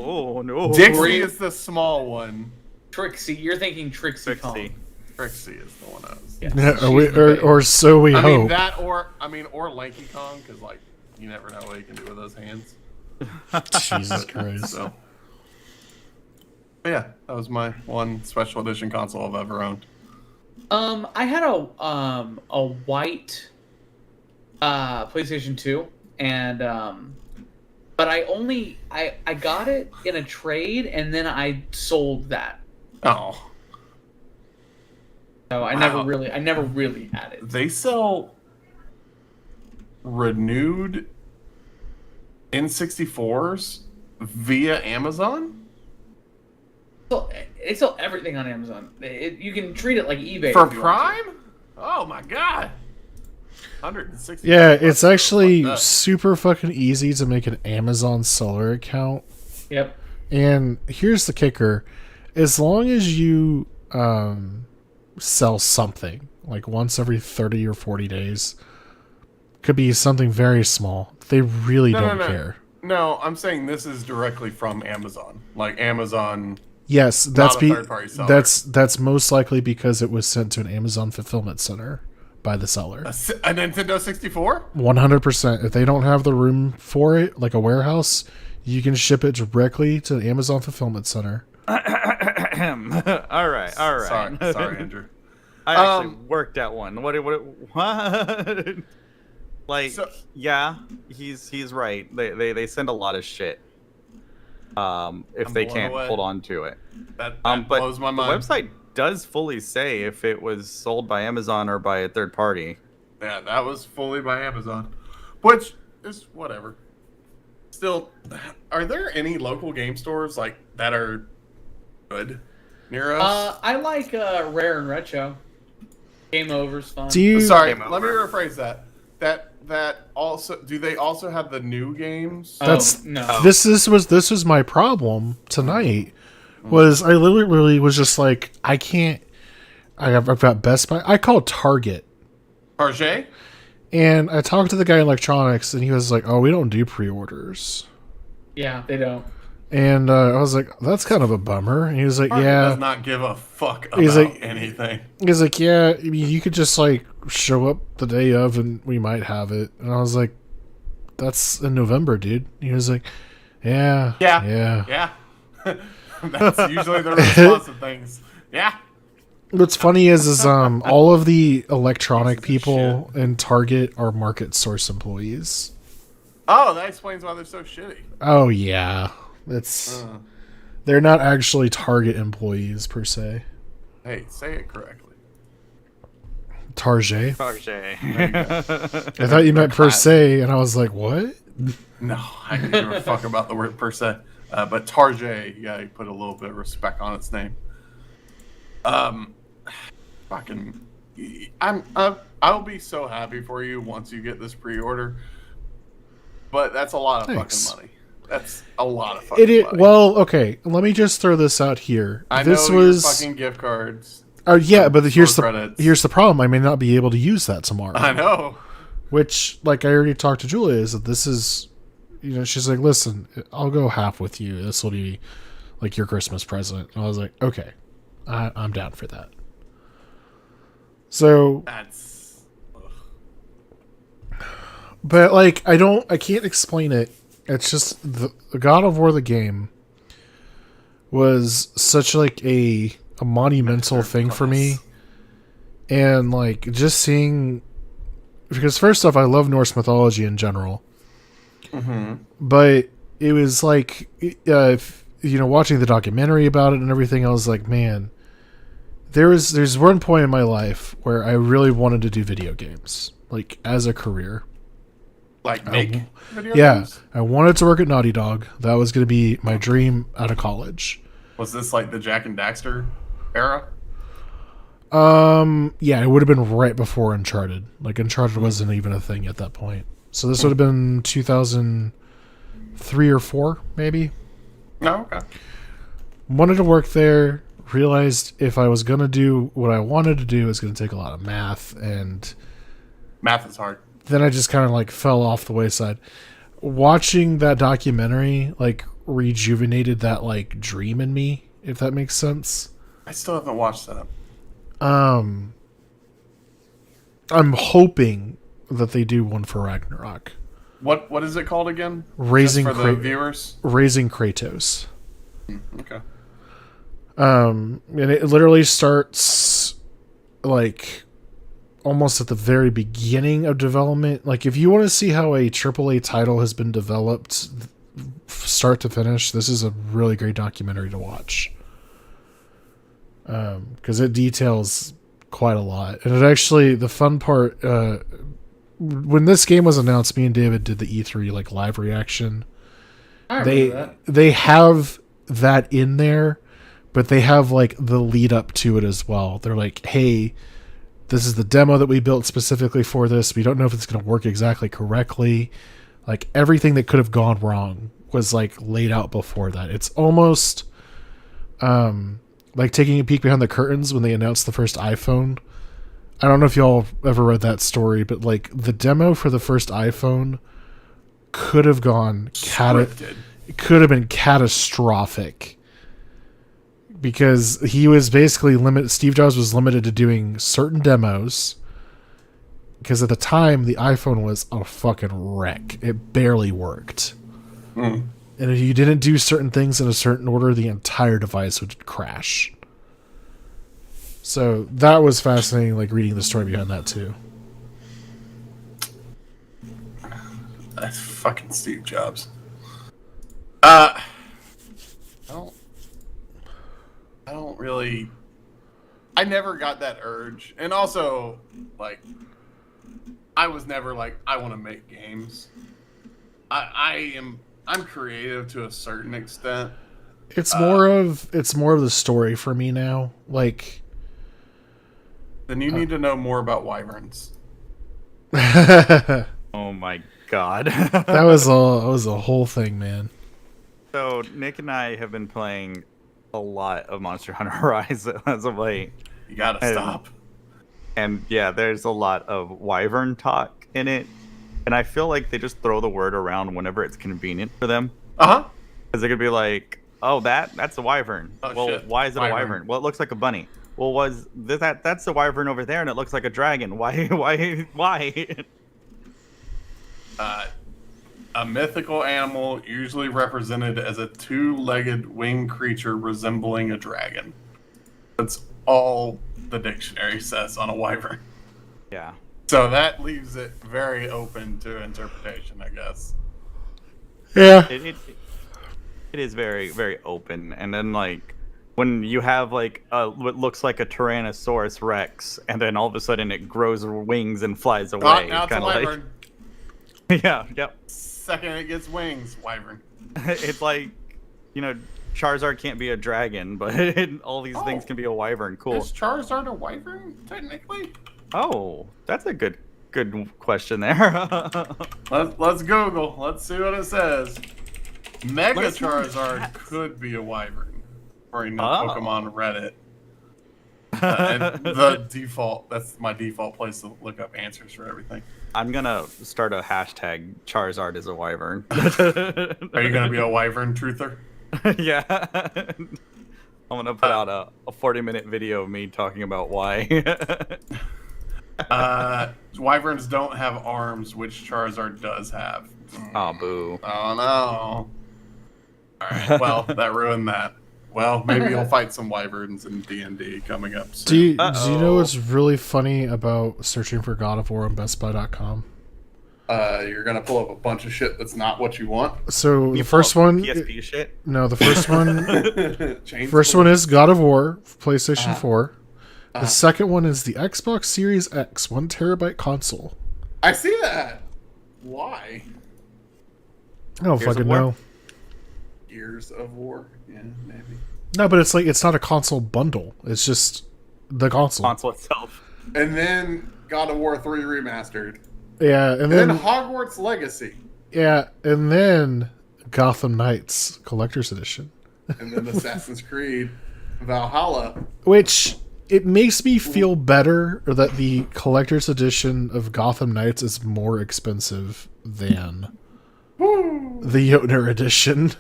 S3: Oh no!
S1: Dixie is the small one.
S2: Trixie, you're thinking Trixie Kong.
S3: Trixie.
S1: Trixie is the one I was.
S2: Yeah.
S4: or so we
S1: I
S4: hope.
S1: mean that, or Lanky Kong, because like you never know what he can do with those hands.
S4: Jesus Christ.
S1: So, but yeah, that was my one special edition console I've ever owned.
S2: I had a white PlayStation 2, and but I got it in a trade, and then I sold that.
S1: Oh,
S2: So I
S1: Wow.
S2: never really had it.
S1: they sell renewed N64s via Amazon
S2: So they sell everything on Amazon. You can treat it like eBay
S1: for
S2: if you want to.
S1: Prime. Oh my God. 160.
S4: Yeah, it's actually
S1: Fuck that.
S4: super fucking easy to make an Amazon seller account.
S2: Yep.
S4: And here's the kicker. As long as you sell something, like once every 30 or 40 days, could be something very small. They really don't care.
S1: No, I'm saying this is directly from Amazon. Like Amazon.
S4: Yes, that's
S1: Not a third-party seller.
S4: that's most likely because it was sent to an Amazon fulfillment center by the seller.
S1: A Nintendo 64?
S4: 100%. If they don't have the room for it, like a warehouse, you can ship it directly to the Amazon fulfillment center.
S3: all right.
S1: Sorry, Andrew.
S3: I actually worked at one. What? Like,
S1: So-
S3: yeah, he's right. They send a lot of shit. If
S1: I'm
S3: they
S1: blown
S3: can't
S1: away.
S3: hold on to it.
S1: That
S3: But
S1: blows my mind.
S3: the website does fully say if it was sold by Amazon or by a third party.
S1: Yeah, that was fully by Amazon. Which is whatever. Still, are there any local game stores like that are good near us?
S2: I like Rare and Retro. Game Over's fun.
S4: Do you
S1: Sorry,
S3: Game
S1: let me
S3: over.
S1: rephrase that. That also, do they also have the new games?
S2: Oh,
S4: That's-
S2: no.
S4: this was my problem tonight. Was I literally was just like, I've got Best Buy. I called Target
S1: Target?
S4: and I talked to the guy in electronics and he was like, "Oh, we don't do pre-orders."
S2: Yeah, they don't.
S4: And I was like, "That's kind of a bummer." And he was like,
S1: Target
S4: "Yeah."
S1: does not give a fuck about
S4: He's like-
S1: anything.
S4: He's like, "Yeah, I mean, you could just like show up the day of and we might have it." And I was like, "That's in November, dude." And he was like, "Yeah,
S1: Yeah. Yeah. That's usually the response of things. Yeah.
S4: What's funny is all of the electronic
S1: Pieces of
S4: people in Target are Market Source employees.
S1: Oh, that explains why they're so shitty.
S4: Oh yeah, it's they're not actually Target employees per se.
S1: Hey, say it correctly.
S4: Target.
S3: Target.
S4: I thought you meant per se, and I was like, what?
S1: No, I didn't give a fuck about the word per se. But Target, yeah, you put a little bit of respect on its name. Fucking, I'll be so happy for you once you get this pre-order. But that's a lot of
S4: Thanks.
S1: fucking money. That's a lot of fucking money.
S4: Well, okay. Let me just throw this out here.
S1: I
S4: This
S1: know
S4: was
S1: your fucking gift cards.
S4: oh yeah, but here's
S1: store
S4: the
S1: credits.
S4: problem. I may not be able to use that tomorrow.
S1: I know.
S4: Which, like I already talked to Julia, is that this is, you know, she's like, listen, I'll go half with you. This will be like your Christmas present. And I was like, okay, I'm down for that. So,
S1: That's.
S4: but like, I can't explain it. It's just the God of War, the game, was such like a monumental thing for me. And like, just seeing, because first off, I love Norse mythology in general.
S1: Mm-hmm.
S4: But it was like watching the documentary about it and everything, I was like, man, there's one point in my life where I really wanted to do video games, like as a career.
S1: Like make video
S4: Yeah,
S1: games?
S4: I wanted to work at Naughty Dog. That was going to be my dream out of college.
S1: Was this like the Jack and Daxter era?
S4: Yeah, it would have been right before Uncharted. Like Uncharted wasn't even a thing at that point. So this would have been 2003 or 4, maybe.
S1: No, okay.
S4: Wanted to work there. Realized if I was gonna do what I wanted to do, it was gonna take a lot of math, and
S1: Math is hard.
S4: then I just kind of like fell off the wayside. Watching that documentary like rejuvenated that like dream in me, if that makes sense.
S1: I still haven't watched that.
S4: I'm hoping that they do one for Ragnarok.
S1: What is it called again?
S4: Raising
S1: Just for the viewers.
S4: Raising Kratos.
S1: Okay.
S4: And it literally starts like almost at the very beginning of development. Like if you want to see how a AAA title has been developed start to finish, this is a really great documentary to watch. Because it details quite a lot. And it actually, the fun part, when this game was announced, me and David did the E3 like live reaction.
S2: I remember that.
S4: They have that in there, but they have like the lead up to it as well. They're like, hey, this is the demo that we built specifically for this. We don't know if it's going to work exactly correctly. Like everything that could have gone wrong was like laid out before that. It's almost like taking a peek behind the curtains when they announced the first iPhone. I don't know if y'all ever read that story, but like the demo for the first iPhone could have gone it could have been catastrophic, because he was basically limited. Steve Jobs was limited to doing certain demos, because at the time the iPhone was a fucking wreck. It barely worked. And if you didn't do certain things in a certain order, the entire device would crash. So that was fascinating, like reading the story behind that too.
S1: That's fucking Steve Jobs. I don't really. I never got that urge, and also like, I was never like I want to make games. I'm creative to a certain extent.
S4: It's more of the story for me now. Like,
S1: then you need to know more about wyverns.
S3: Oh my god.
S4: that was a whole thing, man.
S3: So Nick and I have been playing a lot of Monster Hunter Rise as of late.
S1: You gotta stop.
S3: And yeah, there's a lot of wyvern talk in it. And I feel like they just throw the word around whenever it's convenient for them.
S1: Uh-huh.
S3: Because they could be like, oh, that's a wyvern.
S1: Oh,
S3: well,
S1: shit.
S3: why is it a
S1: Wyvern.
S3: wyvern? Well, it looks like a bunny. Well, that's a wyvern over there and it looks like a dragon. Why?
S1: A mythical animal usually represented as a two-legged winged creature resembling a dragon. That's all the dictionary says on a wyvern.
S3: Yeah.
S1: So that leaves it very open to interpretation, I guess.
S4: Yeah.
S3: It is very, very open. And then, like, when you have, like, what looks like a Tyrannosaurus Rex, and then all of a sudden it grows wings and flies away.
S1: Now it's a
S3: kinda
S1: wyvern.
S3: like, yeah, yep.
S1: Second it gets wings, wyvern.
S3: It's like, Charizard can't be a dragon, but all these things can be a wyvern. Cool.
S1: Is Charizard a wyvern, technically?
S3: Oh, that's a good question there.
S1: Let's Google. Let's see what it says. Mega
S3: Let's see what
S1: Charizard
S3: it says.
S1: could be a wyvern, according to
S3: Oh.
S1: Pokemon Reddit. And the default, that's my default place to look up answers for everything.
S3: I'm gonna start a hashtag Charizard is a wyvern.
S1: Are you going to be a wyvern truther?
S3: Yeah. I'm gonna put out a 40-minute video of me talking about why.
S1: Wyverns don't have arms, which Charizard does have.
S3: Oh, boo.
S1: Oh no. Alright, well, that ruined that. Well, maybe you'll fight some wyverns in D&D coming up soon.
S4: Do you know what's really funny about searching for God of War on BestBuy.com?
S1: You're gonna pull up a bunch of shit that's not what you want.
S4: So
S3: You
S4: the first
S3: pull up
S4: one,
S3: PSP shit.
S4: no, the first one,
S1: Chains
S4: first
S1: full
S4: one
S1: of-
S4: is God of War, PlayStation
S1: Uh-huh.
S4: 4. The
S1: Uh-huh.
S4: second one is the Xbox Series X, 1 terabyte console.
S1: I see that. Why?
S4: I don't
S3: Gears of
S4: fucking
S3: War?
S4: know.
S1: Gears of War? Yeah, maybe.
S4: No, but it's like it's not a console bundle. It's just the console.
S3: Console itself.
S1: And then God of War 3 remastered.
S4: Yeah, and
S1: And then
S4: then
S1: Hogwarts Legacy.
S4: yeah, and then Gotham Knights Collector's Edition,
S1: And then Assassin's Creed Valhalla.
S4: which it makes me feel better that the Collector's Edition of Gotham Knights is more expensive than the Jotner Edition.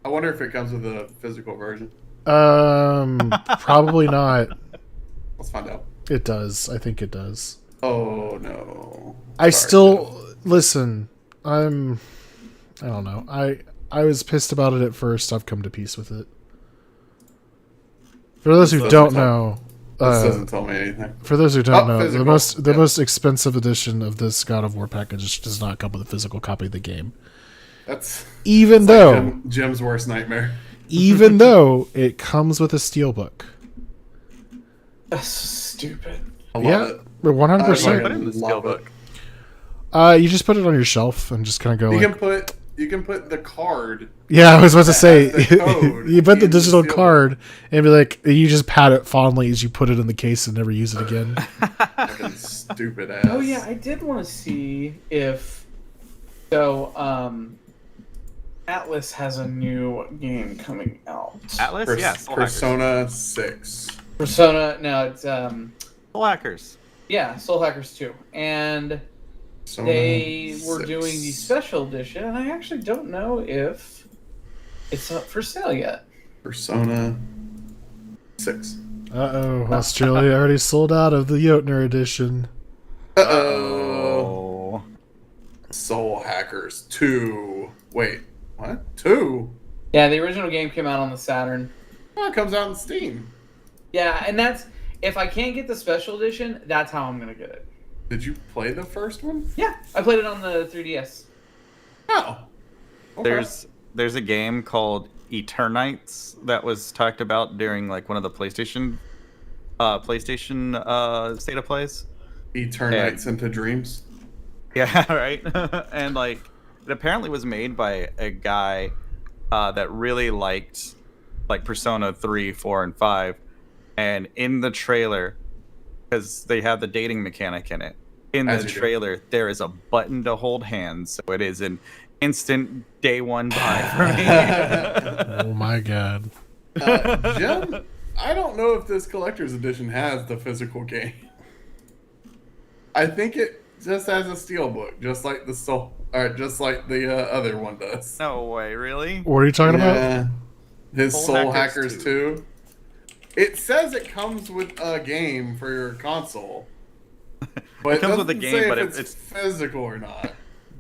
S1: I wonder if it comes with a physical version.
S4: Probably not.
S1: Let's find out.
S4: It does. I think it does.
S1: Oh no.
S4: I
S1: Sorry,
S4: still listen. I don't know. I was pissed about it at first. I've come to peace with it. For those who
S1: This
S4: don't
S1: doesn't
S4: know,
S1: This doesn't tell me anything.
S4: for those who don't
S1: Oh,
S4: know,
S1: physical.
S4: the
S1: Yep.
S4: most expensive edition of this God of War package does not come with a physical copy of the game.
S1: That's
S4: Even
S1: like
S4: though,
S1: Jim's worst nightmare.
S4: even though it comes with a steelbook.
S2: That's stupid.
S1: I love
S4: Yeah,
S1: it.
S4: 100%.
S3: Put it in the
S1: Love
S3: steelbook.
S4: You just put it on your shelf and just kind of go
S1: You
S4: like,
S1: can put the card.
S4: yeah, I was about to
S1: that
S4: say,
S1: has the code
S4: you put the
S1: in the
S4: digital
S1: steelbook.
S4: card and be like, you just pat it fondly as you put it in the case and never use it again.
S1: Fucking stupid ass.
S2: Oh yeah, I did want to see if Atlas has a new game coming out.
S3: Atlas? Yeah, Soul Hackers.
S1: Persona 6.
S2: Persona, no, it's
S3: Soul Hackers.
S2: yeah, Soul Hackers 2. And
S1: Persona
S2: they were
S1: 6.
S2: doing the special edition, and I actually don't know if it's up for sale yet.
S1: Persona 6.
S4: Uh-oh, Australia already sold out of the Jotner edition.
S1: Uh-oh. Soul Hackers 2. Wait, what? 2?
S2: Yeah, the original game came out on the Saturn.
S1: Oh, it comes out in Steam.
S2: Yeah, and that's if I can't get the special edition, that's how I'm gonna get it.
S1: Did you play the first one?
S2: Yeah, I played it on the 3DS.
S1: Oh. Okay.
S3: There's a game called Eternites that was talked about during like one of the PlayStation state of plays.
S1: Eternites into Dreams.
S3: Yeah, right. And like it apparently was made by a guy that really liked like Persona 3, 4, and 5. And in the trailer, because they have the dating mechanic in it, in
S1: As
S3: the
S1: you do.
S3: trailer there is a button to hold hands, so it is an instant day one buy for me.
S4: Oh my god.
S1: Jim, I don't know if this collector's edition has the physical game. I think it just has a steelbook, just like the other one does.
S3: No way, really?
S4: What are you talking about?
S1: Yeah. His
S3: Soul
S1: Soul
S3: Hackers
S1: Hackers 2. It says it comes with a game for your console. But
S3: It comes with a
S1: doesn't
S3: game,
S1: say
S3: but
S1: if
S3: it's
S1: physical or not.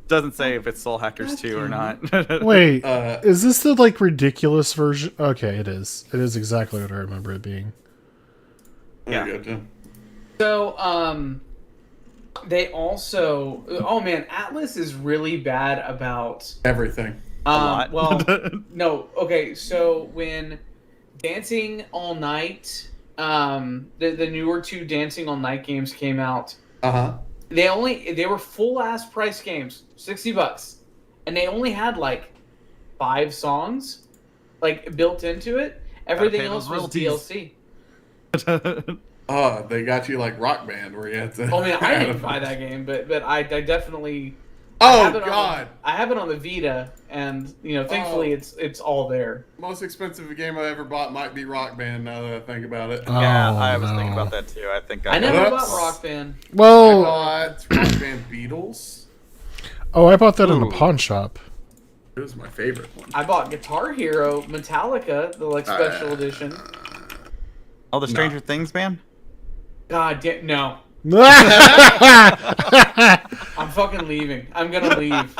S3: Doesn't say if it's Soul Hackers 2 or not.
S4: Wait,
S1: Uh,
S4: is this the like ridiculous version? Okay, it is. It is exactly what I remember it being.
S1: there you
S3: Yeah.
S1: go, Jim.
S2: So, they also, oh man, Atlas is really bad about
S1: Everything.
S3: lot.
S2: Well, no, okay. So when Dancing All Night, the newer 2 Dancing All Night games came out,
S1: Uh-huh.
S2: they were full ass price games, $60, and they only had like 5 songs, like built into it. Everything
S3: pay
S2: else
S3: those
S2: was
S3: royalties.
S2: DLC.
S1: Oh, they got you like Rock Band where you had to...
S2: Oh man, I didn't buy that game, but I definitely.
S1: Oh,
S2: have it on
S1: God.
S2: I have it on the Vita, and thankfully
S1: Oh.
S2: it's all there.
S1: Most expensive game I ever bought might be Rock Band now that I think about it.
S3: Yeah,
S4: Oh,
S3: I was thinking
S4: no.
S3: about that too. I think
S2: I never
S1: Whoops.
S2: bought Rock Band.
S1: I
S4: Well,
S1: bought Rock Band Beatles.
S4: oh, I bought that in a
S1: Ooh.
S4: pawn shop.
S1: It was my favorite one.
S2: I bought Guitar Hero Metallica, the like special edition.
S3: Oh, the Stranger Things band?
S2: God damn, no. I'm fucking leaving. I'm gonna leave.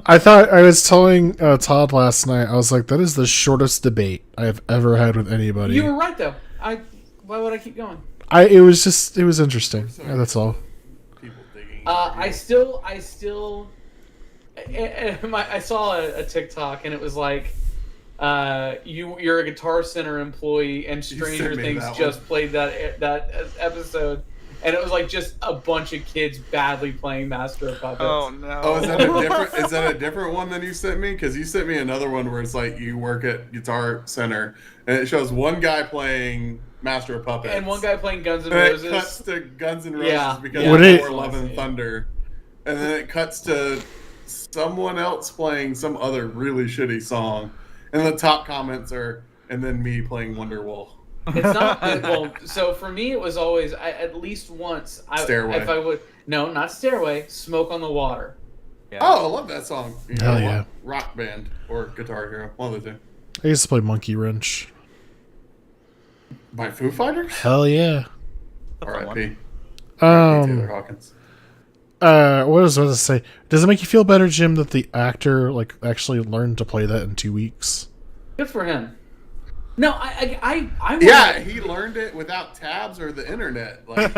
S4: I thought I was telling Todd last night. I was like, "That is the shortest debate I have ever had with anybody."
S2: You were right though. Why would I keep going?
S4: It was interesting. That's all.
S1: People digging
S2: I still. I saw a TikTok and it was like, you're a Guitar Center employee and Stranger Things just played that episode, and it was like just a bunch of kids badly playing Master of Puppets.
S3: Oh no!
S1: Oh, is that a different one than you sent me? Because you sent me another one where it's like you work at Guitar Center and it shows one guy playing Master of Puppets
S2: and one guy playing Guns N'
S1: and
S2: Roses.
S1: It cuts to Guns N' Roses because
S4: What
S1: of
S4: it-
S1: Thor: Love and Thunder, and then it cuts to someone else playing some other really shitty song, and the top comments are, and then me playing Wonderwall.
S2: It's not well. So for me, it was always at least once.
S1: Stairway.
S2: If I would not Stairway. Smoke on the Water.
S3: Yeah.
S1: Oh, I love that song. You
S4: Hell
S1: know,
S4: yeah.
S1: Rock Band or Guitar Hero, one of the two.
S4: I used to play Monkey Wrench.
S1: By Foo Fighters?
S4: Hell yeah.
S1: R.I.P. Taylor Hawkins.
S4: What was I supposed to say? Does it make you feel better, Jim, that the actor actually learned to play that in 2 weeks?
S2: Good for him. No, I
S1: Yeah, he learned it without tabs or the internet. Like,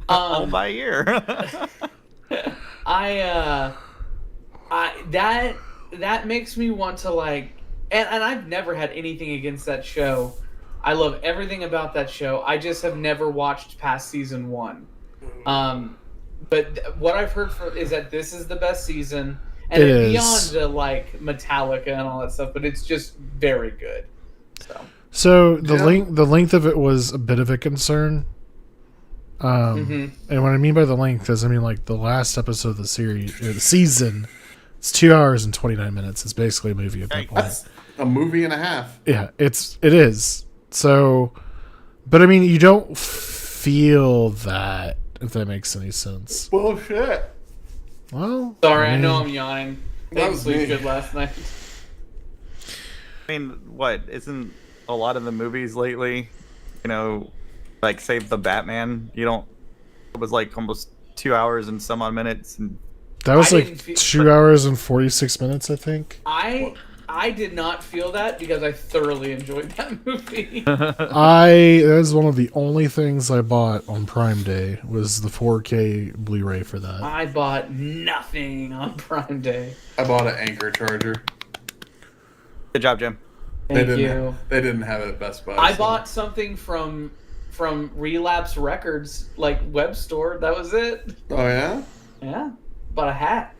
S3: All by ear.
S2: that makes me want to and I've never had anything against that show. I love everything about that show. I just have never watched past season 1. But what I've heard is that this is the best season, and
S4: It
S2: it's
S4: is.
S2: beyond the Metallica and all that stuff. But it's just very good.
S4: So the
S1: Yeah.
S4: the length of it was a bit of a concern. And what I mean by the length is, I mean like the last episode of the series, or the season, it's 2 hours and 29 minutes. It's basically a movie at that point.
S1: that's a movie and a half.
S4: Yeah, it is. So, but I mean, you don't feel that, if that makes any sense.
S1: Bullshit.
S4: Well,
S2: Sorry, I
S4: mean,
S2: know I'm yawning.
S1: That
S2: Didn't
S1: was
S2: sleep
S1: me.
S2: good last night.
S3: I mean, what isn't a lot of the movies lately? You know, like save the Batman. You don't. It was like almost 2 hours and some odd minutes. And
S4: that was
S2: I
S4: like
S2: didn't feel-
S4: 2 hours and 46 minutes, I think.
S2: I did not feel that because I thoroughly enjoyed that movie.
S4: That was one of the only things I bought on Prime Day was the 4K Blu-ray for that.
S2: I bought nothing on Prime Day.
S1: I bought an Anchor charger.
S3: good job, Jim.
S2: Thank
S1: They
S2: you.
S1: didn't have it at Best Buy.
S2: I
S1: so-
S2: bought something from Relapse Records, web store. That was it.
S1: Oh yeah.
S2: Yeah, bought a hat.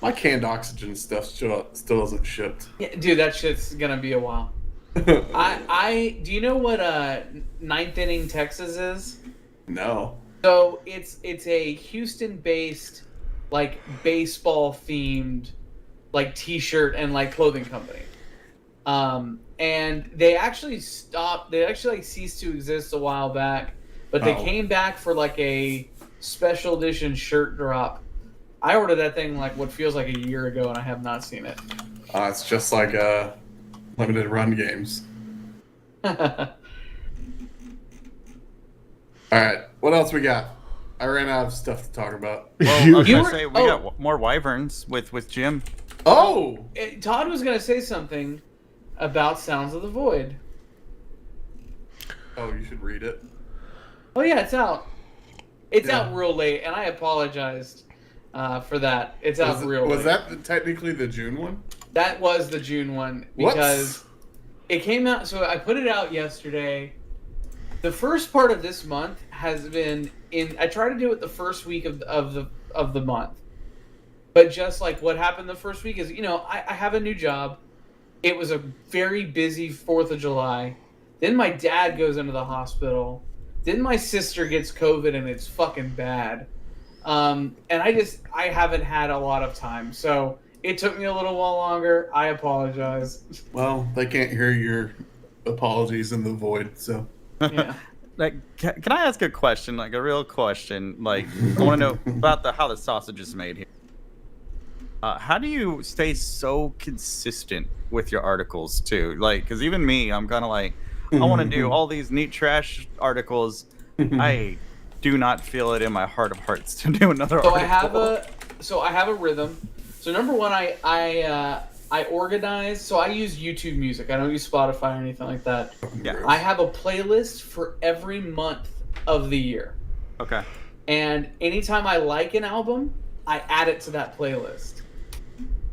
S1: My canned oxygen stuff still isn't shipped.
S2: Yeah, dude, that shit's gonna be a while. I do you know what Ninth Inning Texas is?
S1: No.
S2: So it's a Houston-based baseball themed T-shirt and clothing company. And they actually stopped. They actually ceased to exist a while back, but they came back for a special edition shirt drop. I ordered that thing what feels like a year ago, and I have not seen it.
S1: It's just like limited run games. All right, what else we got? I ran out of stuff to talk about.
S3: Well, I was
S2: You
S3: gonna
S2: were-
S3: say we got more wyverns with Jim.
S1: Oh,
S2: Todd was going to say something about Sounds of the Void.
S1: you should read it.
S2: Oh yeah, it's out. It's
S1: Yeah.
S2: out real late, and I apologized for that. It's out real late.
S1: Was that technically the June one?
S2: That was the June one because it came out. So I put it out yesterday. The first part of this month has been in. I try to do it the first week of the month, but just what happened the first week is I have a new job. It was a very busy 4th of July. Then my dad goes into the hospital. Then my sister gets COVID and it's fucking bad. And I haven't had a lot of time. So it took me a little while longer. I apologize.
S1: Well, they can't hear your apologies in the void, so.
S2: Yeah.
S3: Can I ask a question? A real question. I want to know about how the sausage is made here. How do you stay so consistent with your articles too? Because even me, I'm kind of I want to do all these neat trash articles. I do not feel it in my heart of hearts to do another
S2: So
S3: article.
S2: I have a rhythm. So number one, I organize. So I use YouTube Music. I don't use Spotify or anything like that.
S3: Yeah.
S2: I have a playlist for every month of the year.
S3: Okay.
S2: And anytime I like an album, I add it to that playlist.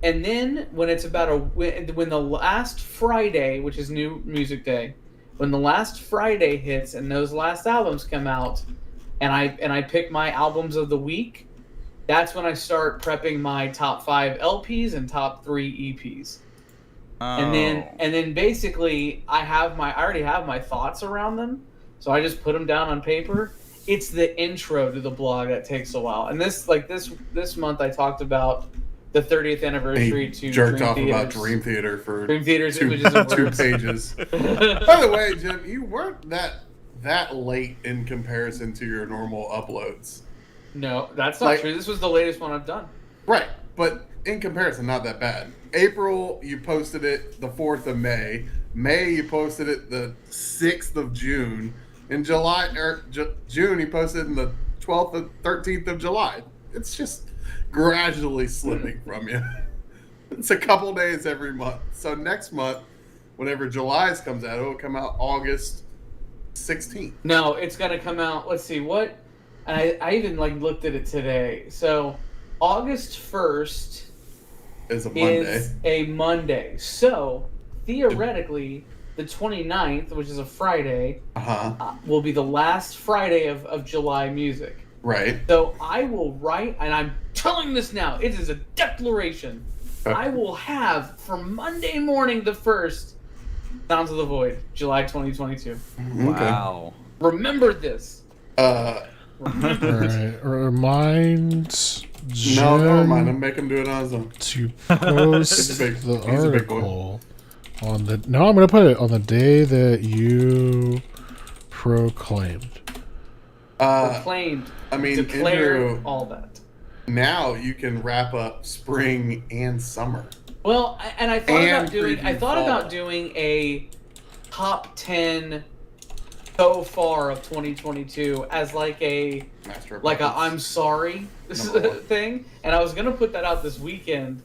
S2: And then when it's about when the last Friday, which is New Music Day, when the last Friday hits and those last albums come out, and I pick my albums of the week, that's when I start prepping my top 5 LPs and top 3 EPs. And then basically I already have my thoughts around them, so I just put them down on paper. It's the intro to the blog that takes a while. And this month I talked about the 30th anniversary to
S1: jerked
S2: Dream
S1: off
S2: Theaters.
S1: about Dream Theater for
S2: Dream Theaters
S1: two,
S2: images and
S1: 2
S2: words.
S1: pages. By the way, Jim, you weren't that late in comparison to your normal uploads.
S2: No, that's not
S1: Like-
S2: true. This was the latest one I've done.
S1: Right, but in comparison, not that bad. April, you posted it the 4th of May. May, you posted it the 6th of June. In July or June, you posted it in the 12th and 13th of July. It's just gradually slipping from you. It's a couple days every month. So next month, whenever July's comes out, it will come out August 16th.
S2: No, it's gonna come out. Let's see what. And I even looked at it today. So August 1st
S1: Is a Monday.
S2: is a Monday. So theoretically, the 29th, which is a Friday, will be the last Friday of July music.
S1: Right.
S2: So I will write, and I'm telling this now, it is a declaration. I will have for Monday morning the 1st, Sounds of the Void, July 2022.
S3: Wow.
S2: Remember this.
S4: All right. Remind Jim
S1: No, never mind. I'm making him do it on his own.
S4: to post
S1: He's a big
S4: the article on the. No, I'm gonna put it on the day that you proclaimed.
S2: Proclaimed,
S1: I mean,
S2: declared,
S1: Andrew,
S2: all that.
S1: now you can wrap up spring and summer.
S2: Well, and I thought
S1: And
S2: I thought
S1: preview
S2: about
S1: fall.
S2: doing a top 10 so far of 2022 as a
S1: Master of
S2: I'm
S1: Puppets.
S2: sorry
S1: Number 1.
S2: thing, and I was gonna put that out this weekend,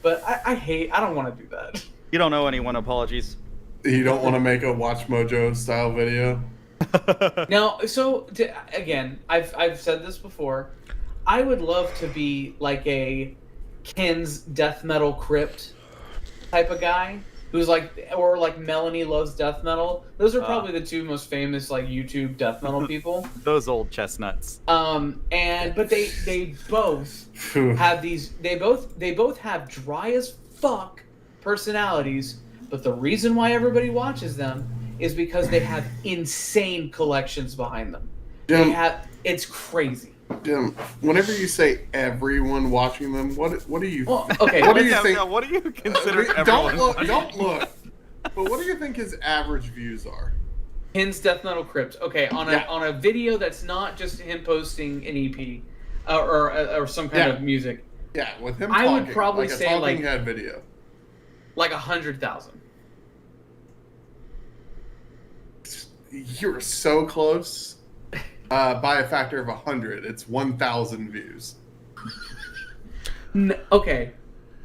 S2: but I don't want to do that.
S3: You don't owe anyone apologies.
S1: You don't want to make a Watch Mojo style video?
S2: Now, so again, I've said this before. I would love to be like a Ken's Death Metal Crypt type of guy who's or Melanie Loves Death Metal. Those are probably the 2 most famous YouTube death metal people.
S3: Those old chestnuts.
S2: But they both have they both have dry as fuck personalities, but the reason why everybody watches them is because they have insane collections behind them.
S1: Jim,
S2: It's crazy.
S1: Jim, whenever you say everyone watching them, what do you?
S2: Well, okay.
S1: What do you think?
S3: What do you consider
S1: Don't
S3: everyone?
S1: look. Don't look. But what do you think his average views are?
S2: Ken's Death Metal Crypt. Okay, on a video that's not just him posting an EP or some kind of music,
S1: Yeah, with him.
S2: I
S1: talking,
S2: would probably
S1: like a
S2: say,
S1: talking head video.
S2: 100,000.
S1: You're so close. By a factor of 100, it's 1,000 views.
S2: Okay.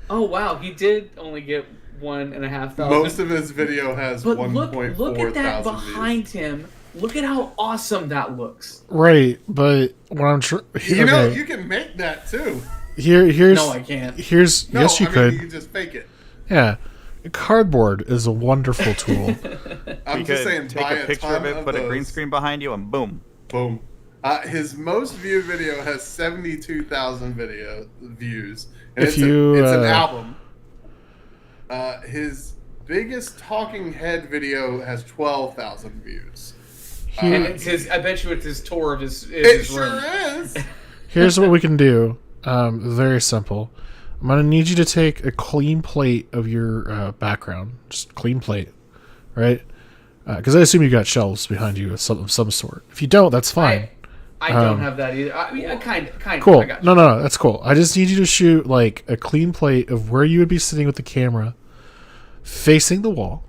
S2: Oh wow, he did only get 1,500.
S1: Most of his video has
S2: But
S1: 1.4
S2: look at that
S1: thousand
S2: behind
S1: views.
S2: him. Look at how awesome that looks.
S4: Right, but what I'm trying.
S1: You know, you can make that too.
S4: Here's
S2: No, I can't.
S4: Here's
S1: No,
S4: yes, you
S1: I
S4: could.
S1: mean, you can just fake it.
S4: Yeah, cardboard is a wonderful tool.
S1: I'm
S3: You
S1: just
S3: could
S1: saying,
S3: take
S1: buy
S3: a picture of
S1: ton
S3: it, put a green
S1: those.
S3: screen behind you, and boom.
S1: Boom. His most viewed video has 72,000 views. And
S4: If
S1: it's an
S4: you,
S1: album. His biggest talking head video has 12,000 views.
S2: And it's his. I bet you it's his tour of his
S1: It
S2: room.
S1: sure is.
S4: Here's what we can do. Very simple. I'm gonna need you to take a clean plate of your background, just clean plate, right? Because I assume you got shelves behind you of some sort. If you don't, that's fine.
S2: I don't have that either. I mean, kind of.
S4: Cool.
S2: I got you.
S4: No, that's cool. I just need you to shoot a clean plate of where you would be sitting with the camera, facing the wall.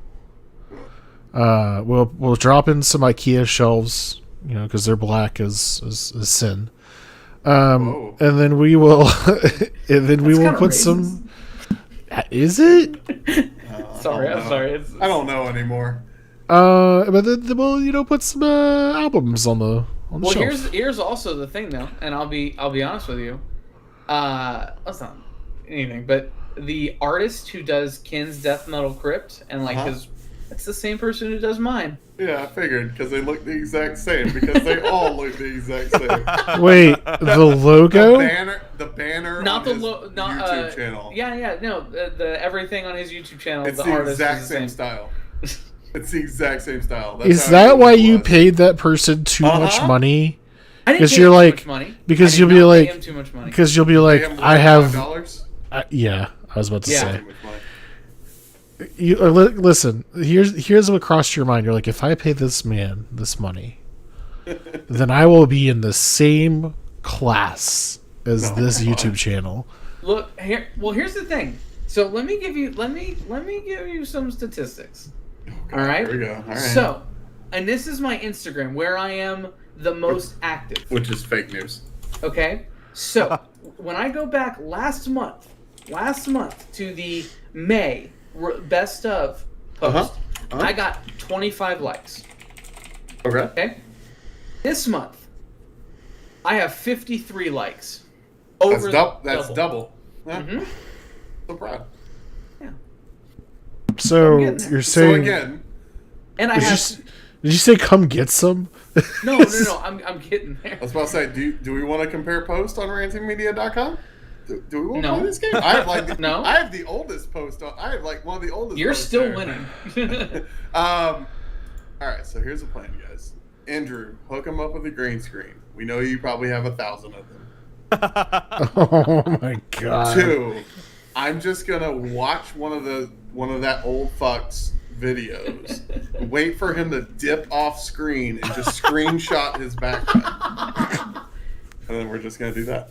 S4: We'll drop in some IKEA shelves, because they're black as sin.
S1: Whoa.
S4: And then we will,
S2: kinda
S4: put some. Is it?
S2: Sorry, I'm sorry.
S1: I don't know anymore.
S4: But then we'll put some albums on on the
S2: Well,
S4: shelf.
S2: here's also the thing though, and I'll be honest with you. That's not anything, but the artist who does Ken's Death Metal Crypt and like his, it's the same person who does mine.
S1: Yeah, I figured because they look the exact same. Because they all look the exact same.
S4: Wait, the logo?
S1: The banner,
S2: Not
S1: on
S2: the
S1: his
S2: not
S1: YouTube channel.
S2: Yeah, no, the everything on his YouTube channel.
S1: It's
S2: the
S1: the
S2: artist
S1: exact
S2: is the
S1: same style. It's the exact same style. That's
S4: Is
S1: how
S4: that
S1: it
S4: why
S1: was.
S4: you paid that person too much money?
S2: I didn't
S4: 'Cause
S2: pay
S4: you're
S2: him
S4: like-
S2: too much money.
S4: because
S2: I did
S4: you'll be
S2: not pay
S4: like-
S2: him too much money.
S4: Because you'll be like,
S1: Damn,
S4: I have.
S1: $5?
S4: Yeah, I was about to
S2: Yeah.
S4: say.
S1: Too much money.
S4: Listen, here's what crossed your mind. You're like, if I pay this man this money, then I will be in the same class as this YouTube channel.
S2: Look here. Well, here's the thing. So let me give you some statistics.
S1: Okay,
S2: All right.
S1: Here we go. All right.
S2: So, and this is my Instagram where I am the most active.
S1: Which is fake news.
S2: Okay. So when I go back last month to the May best of post, I got 25 likes.
S1: Okay.
S2: Okay. This month, I have 53 likes. Over
S1: That's double. Yeah.
S2: Mhm.
S1: So proud.
S4: So
S2: I'm getting there.
S4: you're
S1: So
S4: saying?
S1: again,
S2: And I have
S4: Did you say come get some?
S2: no. I'm getting there.
S1: I was about to say, do we want to compare posts on rantingmedia.com? Do we want to
S2: No.
S1: play this game? I have like
S2: No.
S1: I have the oldest post on. I have like one of the oldest.
S2: You're
S1: posts
S2: still
S1: there.
S2: winning.
S1: All right, so here's the plan, guys. Andrew, hook them up with a green screen. We know you probably have 1,000 of them.
S4: Oh my god!
S1: 2, I'm just gonna watch one of that old fuck's videos, wait for him to dip off screen and just screenshot his backpack, and then we're just gonna do that.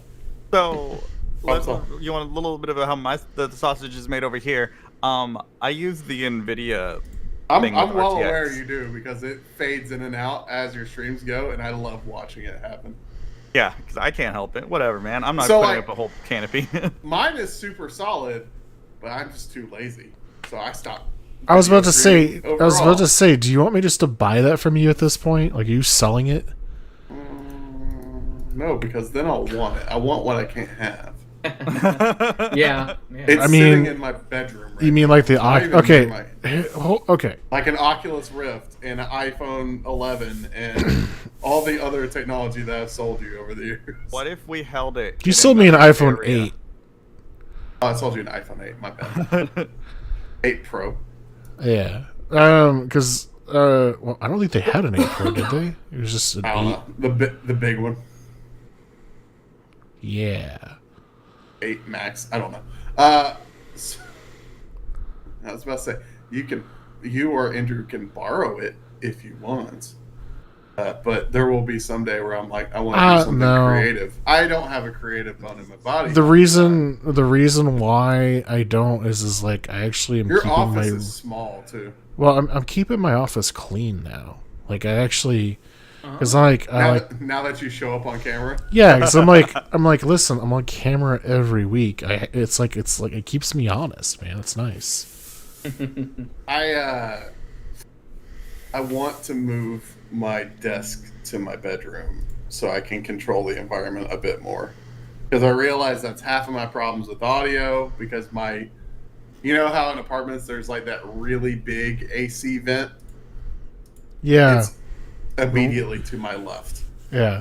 S3: So,
S1: Awesome.
S3: you want a little bit of how the sausage is made over here? I use the NVIDIA.
S1: I'm
S3: thing with
S1: well
S3: RTX.
S1: aware you do because it fades in and out as your streams go, and I love watching it happen.
S3: Yeah, because I can't help it. Whatever, man. I'm not
S1: So,
S3: putting
S1: like-
S3: up a whole canopy.
S1: Mine is super solid, but I'm just too lazy, so I stopped.
S4: I was about to say.
S1: Overall.
S4: I was about to say. Do you want me just to buy that from you at this point? Like, are you selling it?
S1: No, because then I'll want it. I want what I can't have.
S2: Yeah.
S1: It's
S4: I mean,
S1: sitting in my bedroom. Right
S4: You mean
S1: now.
S4: like the
S1: Not even
S4: okay?
S1: in my-
S4: Okay.
S1: like an Oculus Rift and an iPhone 11 and all the other technology that I've sold you over the years.
S3: What if we held it?
S4: You
S3: in
S4: sold me an
S3: another
S4: iPhone
S3: area?
S4: 8.
S1: Oh, I sold you an iPhone 8. My bad. 8 Pro.
S4: Yeah. Because well, I don't think they had an 8 Pro, did they? It was just an
S1: I don't
S4: 8.
S1: know. The big one.
S4: Yeah.
S1: 8 Max. I don't know. So- I was about to say you or Andrew can borrow it if you want. But there will be some day where I'm like, I want to do something
S4: no.
S1: creative. I don't have a creative bone in my body.
S4: The reason why I don't is like I actually am
S1: Your
S4: keeping
S1: office
S4: my
S1: is small too.
S4: well I'm keeping my office clean now. Like I actually because like
S1: Now that you show up on camera,
S4: yeah, because I'm like listen, I'm on camera every week. It's like it keeps me honest, man. It's nice.
S1: I want to move my desk to my bedroom so I can control the environment a bit more. Because I realize that's half of my problems with audio. Because you know how in apartments there's like that really big AC vent?
S4: Yeah,
S1: It's immediately to my left.
S4: yeah.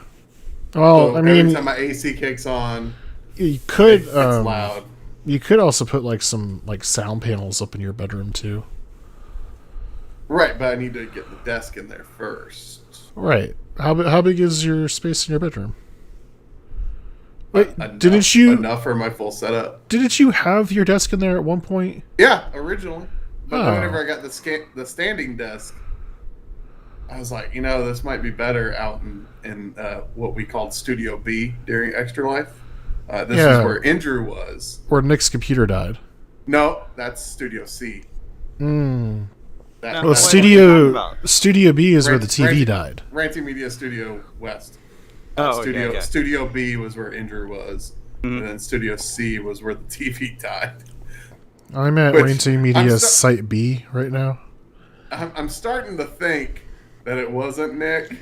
S4: Well,
S1: So
S4: I
S1: every
S4: mean,
S1: time my AC kicks on,
S4: you could
S1: it's loud.
S4: you could also put like some like sound panels up in your bedroom too.
S1: Right, but I need to get the desk in there first.
S4: Right. How big is your space in your bedroom? Wait,
S1: Enough-
S4: didn't you
S1: enough for my full setup?
S4: didn't you have your desk in there at one point?
S1: Yeah, originally. But then
S4: Oh.
S1: whenever I got the standing desk, I was like, this might be better out in what we called Studio B during Extra Life. This
S4: Yeah.
S1: is where Andrew was.
S4: Where Nick's computer died.
S1: No, that's Studio C.
S4: Mm.
S1: That,
S3: No,
S4: Well,
S3: what
S1: that's
S3: are you talking about?
S4: Studio B is where the TV
S1: Rant-
S4: died.
S1: Ranty Media Studio West.
S3: Oh,
S1: Studio
S3: okay.
S1: Studio B was where Andrew was, and then Studio C was where the TV died.
S4: I'm at
S1: Which-
S4: Ranting
S1: I'm
S4: Media's
S1: sta-
S4: Site B right now.
S1: I'm starting to think that it wasn't Nick,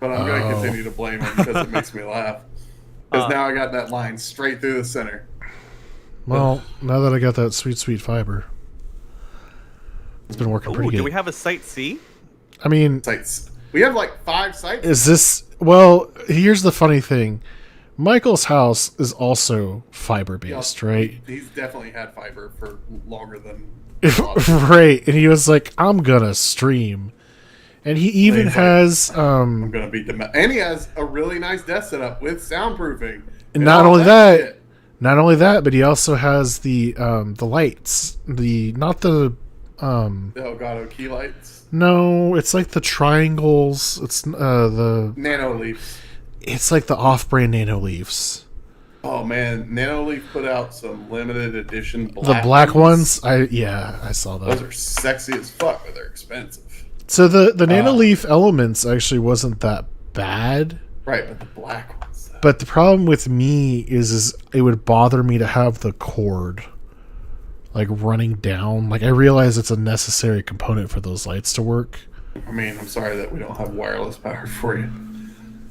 S1: but I'm going to continue to blame him because it makes me laugh. Because now I got that line straight through the center.
S4: Well, now that I got that sweet, sweet fiber, it's been working pretty good.
S3: Do we have a Site C?
S4: I mean,
S1: Sites. We have like 5 sites.
S4: is this... Well, here's the funny thing. Michael's house is also fiber-based, right?
S1: He's definitely had fiber for longer than...
S4: Right, and he was like, I'm gonna stream. And he even has...
S1: I'm gonna be... And he has a really nice desk setup with soundproofing.
S4: And not only that, but he also has the lights. Not the...
S1: the Elgato key lights.
S4: No, it's like the triangles. It's the...
S1: Nano Leafs.
S4: It's like the off-brand Nano Leafs.
S1: Oh man, Nano Leaf put out some limited edition black
S4: The black ones? I saw that.
S1: Those are sexy as fuck, but they're expensive.
S4: So the Nano Leaf Elements actually wasn't that bad.
S1: Right, but the black ones though.
S4: But the problem with me is it would bother me to have the cord like running down. Like I realize it's a necessary component for those lights to work.
S1: I mean, I'm sorry that we don't have wireless power for you.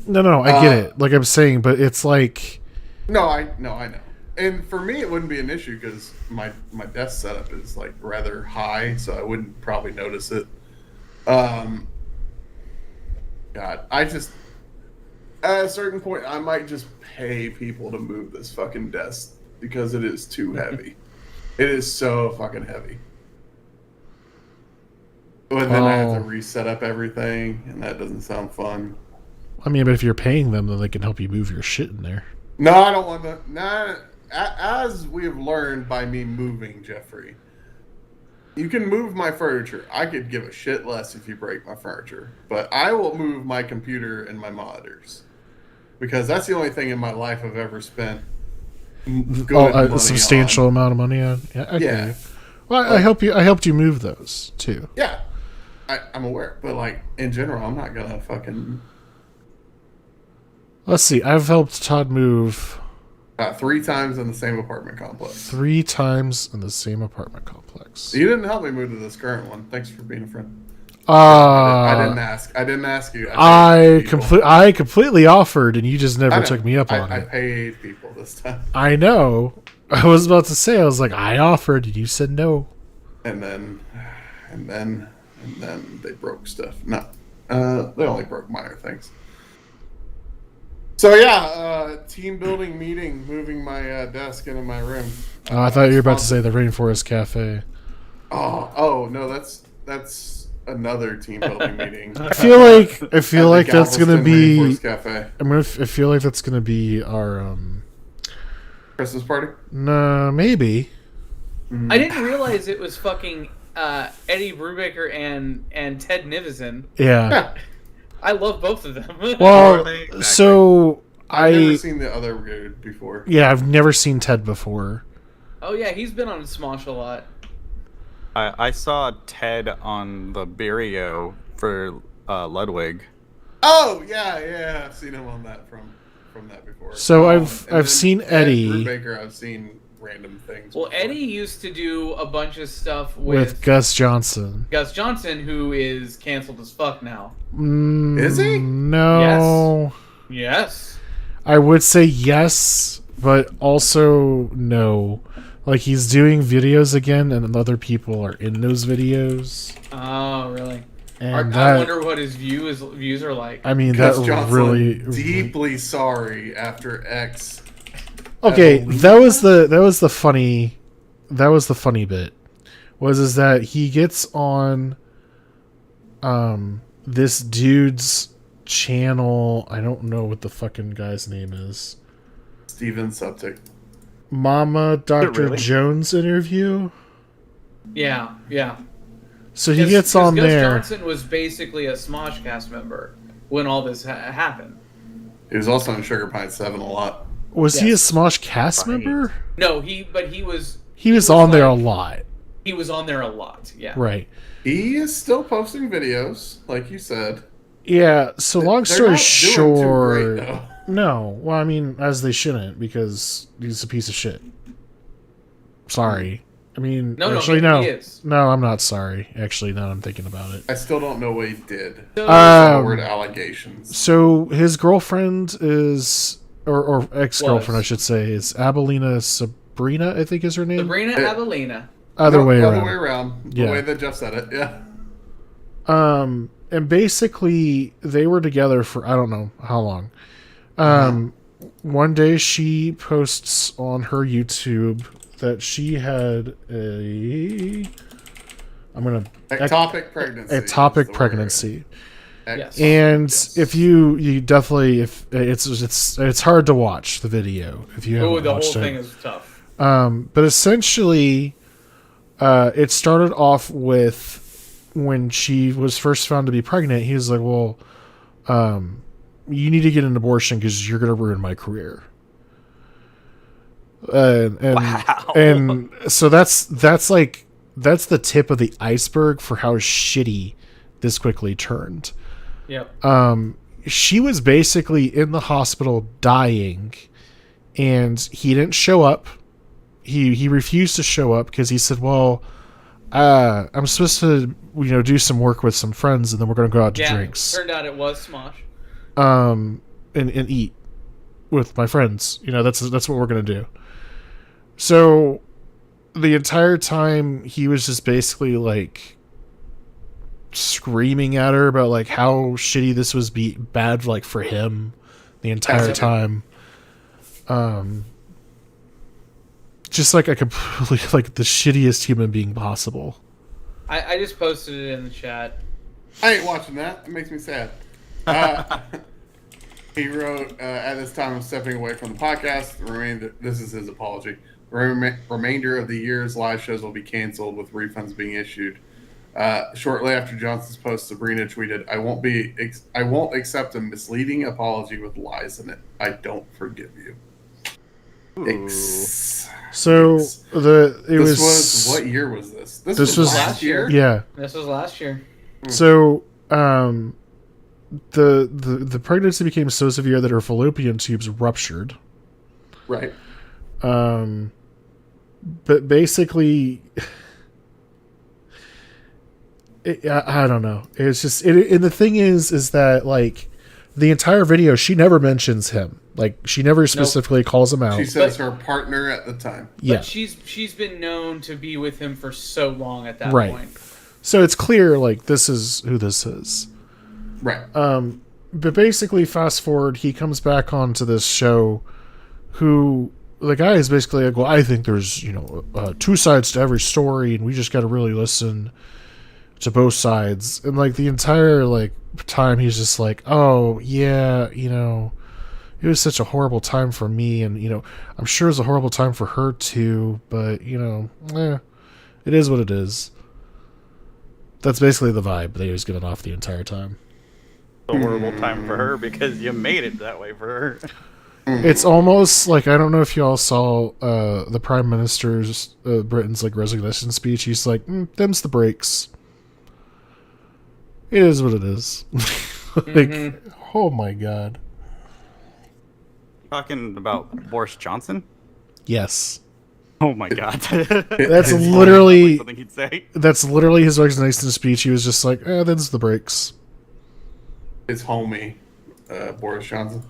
S4: No, I get it. Like I'm saying, but it's like...
S1: No, I know. And for me, it wouldn't be an issue because my desk setup is like rather high, so I wouldn't probably notice it. God, I just... At a certain point, I might just pay people to move this fucking desk because it is too heavy. It is so fucking heavy. But then I have to reset up everything, and that doesn't sound fun.
S4: I mean, but if you're paying them, then they can help you move your shit in there.
S1: No, I don't want to. Nah, as we have learned by me moving, Jeffrey, you can move my furniture. I could give a shit less if you break my furniture. But I will move my computer and my monitors. Because that's the only thing in my life I've ever spent
S4: a substantial amount of money on. Yeah. Well, I helped you move those, too.
S1: Yeah. I'm aware. But, like, in general, I'm not going to fucking...
S4: Let's see. I've helped Todd move
S1: 3 times in the same apartment complex.
S4: 3 times in the same apartment complex.
S1: You didn't help me move to this current one. Thanks for being a friend.
S4: I
S1: didn't ask. I didn't ask you.
S4: I completely offered, and you just never took me up on it.
S1: I paid people this time.
S4: I know. I was about to say. I was like, I offered, and you said no.
S1: And then they broke stuff. No, they only broke minor things. So yeah, team building meeting, moving my desk into my room.
S4: I thought you were about to say the Rainforest Cafe.
S1: Oh no, that's another team building meeting.
S4: I feel like that's gonna be.
S1: Rainforest Cafe.
S4: I feel like that's gonna be our
S1: Christmas party.
S4: No, maybe.
S2: I didn't realize it was fucking Eddie Brubaker and Ted Nivison.
S4: Yeah.
S2: I love both of them.
S4: Well,
S3: Exactly.
S4: so
S1: I've never seen the other dude before.
S4: Yeah, I've never seen Ted before.
S2: Oh yeah, he's been on Smosh a lot.
S3: I saw Ted on the Berio for Ludwig.
S1: Oh yeah, I've seen him on that from that before.
S4: So I've seen Eddie.
S1: Brubaker, I've seen random things.
S2: Well,
S1: before.
S2: Eddie used to do a bunch of stuff
S4: with Gus Johnson.
S2: Gus Johnson, who is canceled as fuck now.
S1: Is he?
S4: No.
S2: Yes.
S4: I would say yes, but also no. Like he's doing videos again, and other people are in those videos.
S2: Oh, really?
S4: And
S2: I wonder what his views are like.
S4: I mean,
S1: Gus
S4: that
S1: Johnson,
S4: really
S1: deeply sorry after X.
S4: Okay, that was the funny bit. Is that he gets on this dude's channel. I don't know what the fucking guy's name is.
S1: Steven Subtic.
S4: Mama Dr.
S3: Really?
S4: Jones interview.
S2: Yeah.
S4: So he gets on
S2: Gus
S4: there.
S2: Johnson was basically a Smoshcast member when all this happened.
S1: He was also in Sugar Pine 7 a lot.
S4: Was he a
S2: Yes.
S4: Smosh cast
S3: Right.
S4: member?
S2: No, he was.
S4: He was on there a lot.
S2: He was on there a lot. Yeah.
S4: Right.
S1: He is still posting videos, like you said.
S4: Yeah, so long
S1: They're
S4: story
S1: not doing too
S4: short.
S1: great, though.
S4: No. Well, I mean, as they shouldn't, because he's a piece of shit. Sorry. I mean,
S2: No,
S4: actually,
S2: no,
S4: no.
S2: he is.
S4: No, I'm not sorry. Actually, now I'm thinking about it.
S1: I still don't know what he did.
S2: So-
S1: Forward allegations.
S4: So his girlfriend is, or ex-girlfriend, I
S2: Was.
S4: should say, is Abelina Sabrina, I think is her name.
S2: Sabrina Avelina.
S4: Other way around.
S1: Other way around.
S4: Yeah.
S1: The way that Jeff said it. Yeah.
S4: And basically they were together for I don't know how long. One day she posts on her YouTube that she had
S1: Ectopic pregnancy.
S4: ectopic pregnancy.
S1: Yes.
S4: And if you definitely if it's hard to watch the video if you haven't
S2: Oh, the whole
S4: watched
S2: thing
S4: it.
S2: is tough.
S4: But essentially, it started off with when she was first found to be pregnant. He was like, "Well, you need to get an abortion because you're going to ruin my career." And so that's the tip of the iceberg for how shitty this quickly turned.
S2: Yep.
S4: She was basically in the hospital dying, and he didn't show up. He refused to show up because he said, "Well, I'm supposed to do some work with some friends, and then we're going to go out to drinks.
S2: Turned out it was Smosh.
S4: And eat with my friends. That's what we're going to do." So the entire time he was just basically like screaming at her about like how shitty this was bad like for him the entire time. Just like a completely like the shittiest human being possible.
S2: I just posted it in the chat.
S1: I ain't watching that. It makes me sad. He wrote, at this time of stepping away from the podcast, this is his apology. Remainder of the year's live shows will be canceled with refunds being issued. Shortly after Johnson's post, Sabrina tweeted, I won't accept a misleading apology with lies in it. I don't forgive you.
S4: So
S1: this was what year was this? This was last year?
S4: Yeah.
S2: This was last year.
S4: So the pregnancy became so severe that her fallopian tubes ruptured.
S1: Right.
S4: But basically, I don't know. It's just, and the thing is that like the entire video, she never mentions him. Like she never specifically calls him out.
S1: She says her partner at the time.
S4: Yeah,
S2: but she's been known to be with him for so long at that point.
S4: So it's clear like this is who this is.
S1: Right.
S4: But basically, fast forward, he comes back onto this show. Who the guy is basically like, well, I think there's two sides to every story, and we just got to really listen to both sides. And like the entire like time, he's just like, oh yeah, it was such a horrible time for me, and I'm sure it was a horrible time for her too. But it is what it is. That's basically the vibe that he was giving off the entire time.
S3: A horrible time for her because you made it that way for her.
S4: It's almost like, I don't know if you all saw the Prime Minister's Britain's like resignation speech. He's like, them's the breaks. It is what it is. Like, oh my god.
S3: Talking about Boris Johnson?
S4: Yes.
S3: Oh my god.
S4: That's literally
S3: something he'd say.
S4: That's literally his resignation speech. He was just like, them's the breaks.
S1: His homie, Boris Johnson.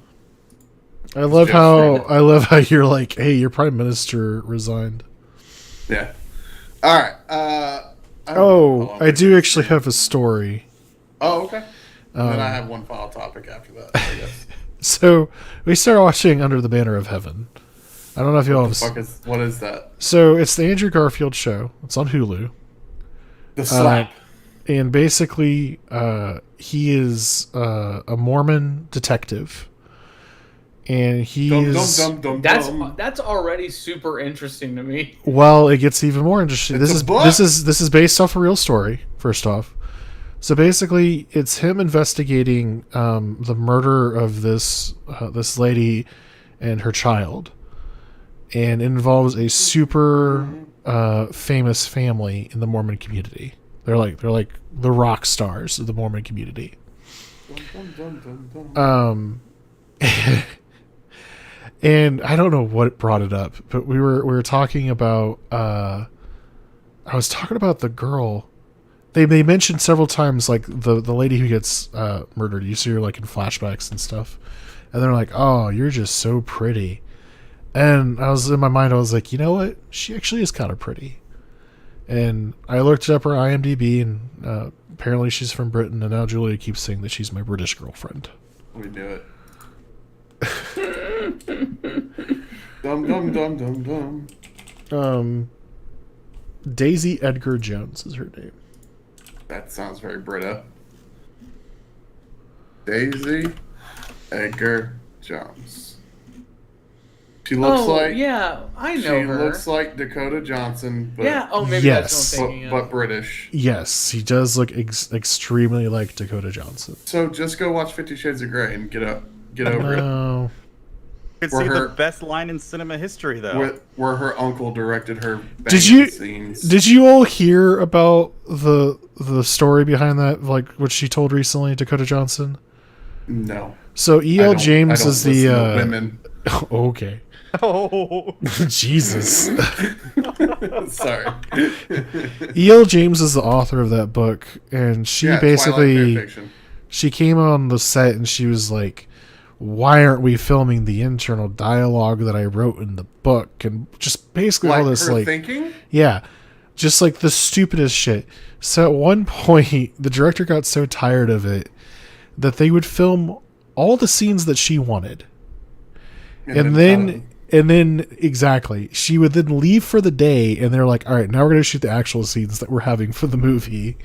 S4: I love how you're like, hey, your prime minister resigned.
S1: Yeah. All right.
S4: I do actually have a story.
S1: Oh, okay. And then I have one file topic after that, I guess.
S4: So we started watching Under the Banner of Heaven. I don't know if you all.
S1: What is that?
S4: So it's the Andrew Garfield show. It's on Hulu.
S1: The slap.
S4: And basically, he is a Mormon detective. And
S2: that's already super interesting to me.
S4: Well, it gets even more interesting.
S1: This
S4: is based off a real story. First off, so basically, it's him investigating the murder of this lady and her child, and it involves a super famous family in the Mormon community. They're like the rock stars of the Mormon community. And I don't know what brought it up, but we were talking about I was talking about the girl. They mentioned several times like the lady who gets murdered. You see her like in flashbacks and stuff, and they're like, "Oh, you're just so pretty." And I was in my mind, I was like, you know what? She actually is kind of pretty. And I looked up her IMDb, and apparently she's from Britain. And now Julia keeps saying that she's my British girlfriend.
S1: We knew it. Dum dum dum dum dum.
S4: Daisy Edgar Jones is her name.
S1: That sounds very Brita. Daisy Edgar Jones. She looks like
S2: I know
S1: she
S2: her.
S1: looks like Dakota Johnson, but
S2: maybe
S4: Yes.
S2: that's what I'm thinking
S1: but
S2: of.
S1: British.
S4: Yes, he does look extremely like Dakota Johnson.
S1: So just go watch 50 Shades of Grey and get over it.
S4: No.
S3: You could
S1: Were
S3: see
S1: her-
S3: the best line in cinema history, though.
S1: Where her uncle directed her
S4: Did
S1: banging
S4: you
S1: scenes.
S4: did you all hear about the story behind that? Like what she told recently, Dakota Johnson.
S1: No.
S4: So
S1: I
S4: E.L.
S1: don't-
S4: James
S1: I don't
S4: is
S1: listen to
S4: the
S1: women.
S4: okay.
S3: Oh,
S4: Jesus.
S1: Sorry.
S4: E.L. James is the author of that book, and she
S1: Yeah, Twilight
S4: basically
S1: fanfiction.
S4: she came on the set and she was like, "Why aren't we filming the internal dialogue that I wrote in the book?" And just basically all
S1: Like
S4: this
S1: her
S4: like
S1: thinking?
S4: yeah, just like the stupidest shit. So at one point, the director got so tired of it that they would film all the scenes that she wanted, and then exactly, she would then leave for the day, and they're like, "All right, now we're gonna shoot the actual scenes that we're having for the movie."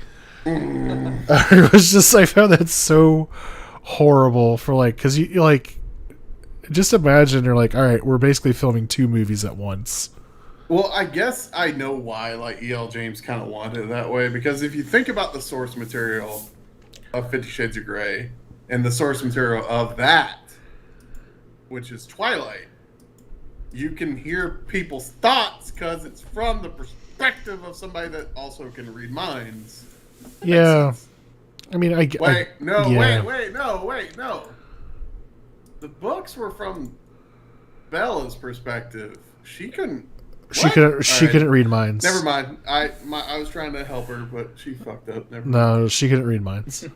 S4: It was just, I found that so horrible for like, because you like, just imagine you're like, all right, we're basically filming 2 movies at once.
S1: Well, I guess I know why like E.L. James kind of wanted it that way, because if you think about the source material of 50 Shades of Grey and the source material of that, which is Twilight, you can hear people's thoughts because it's from the perspective of somebody that also can read minds.
S4: Yeah,
S1: Makes sense.
S4: I mean,
S1: Wait, no. The books were from Bella's perspective. She couldn't.
S4: She
S1: What?
S4: couldn't. She
S1: All right.
S4: couldn't read minds.
S1: Never mind. I was trying to help her, but she fucked up. Never mind.
S4: No, she couldn't read minds.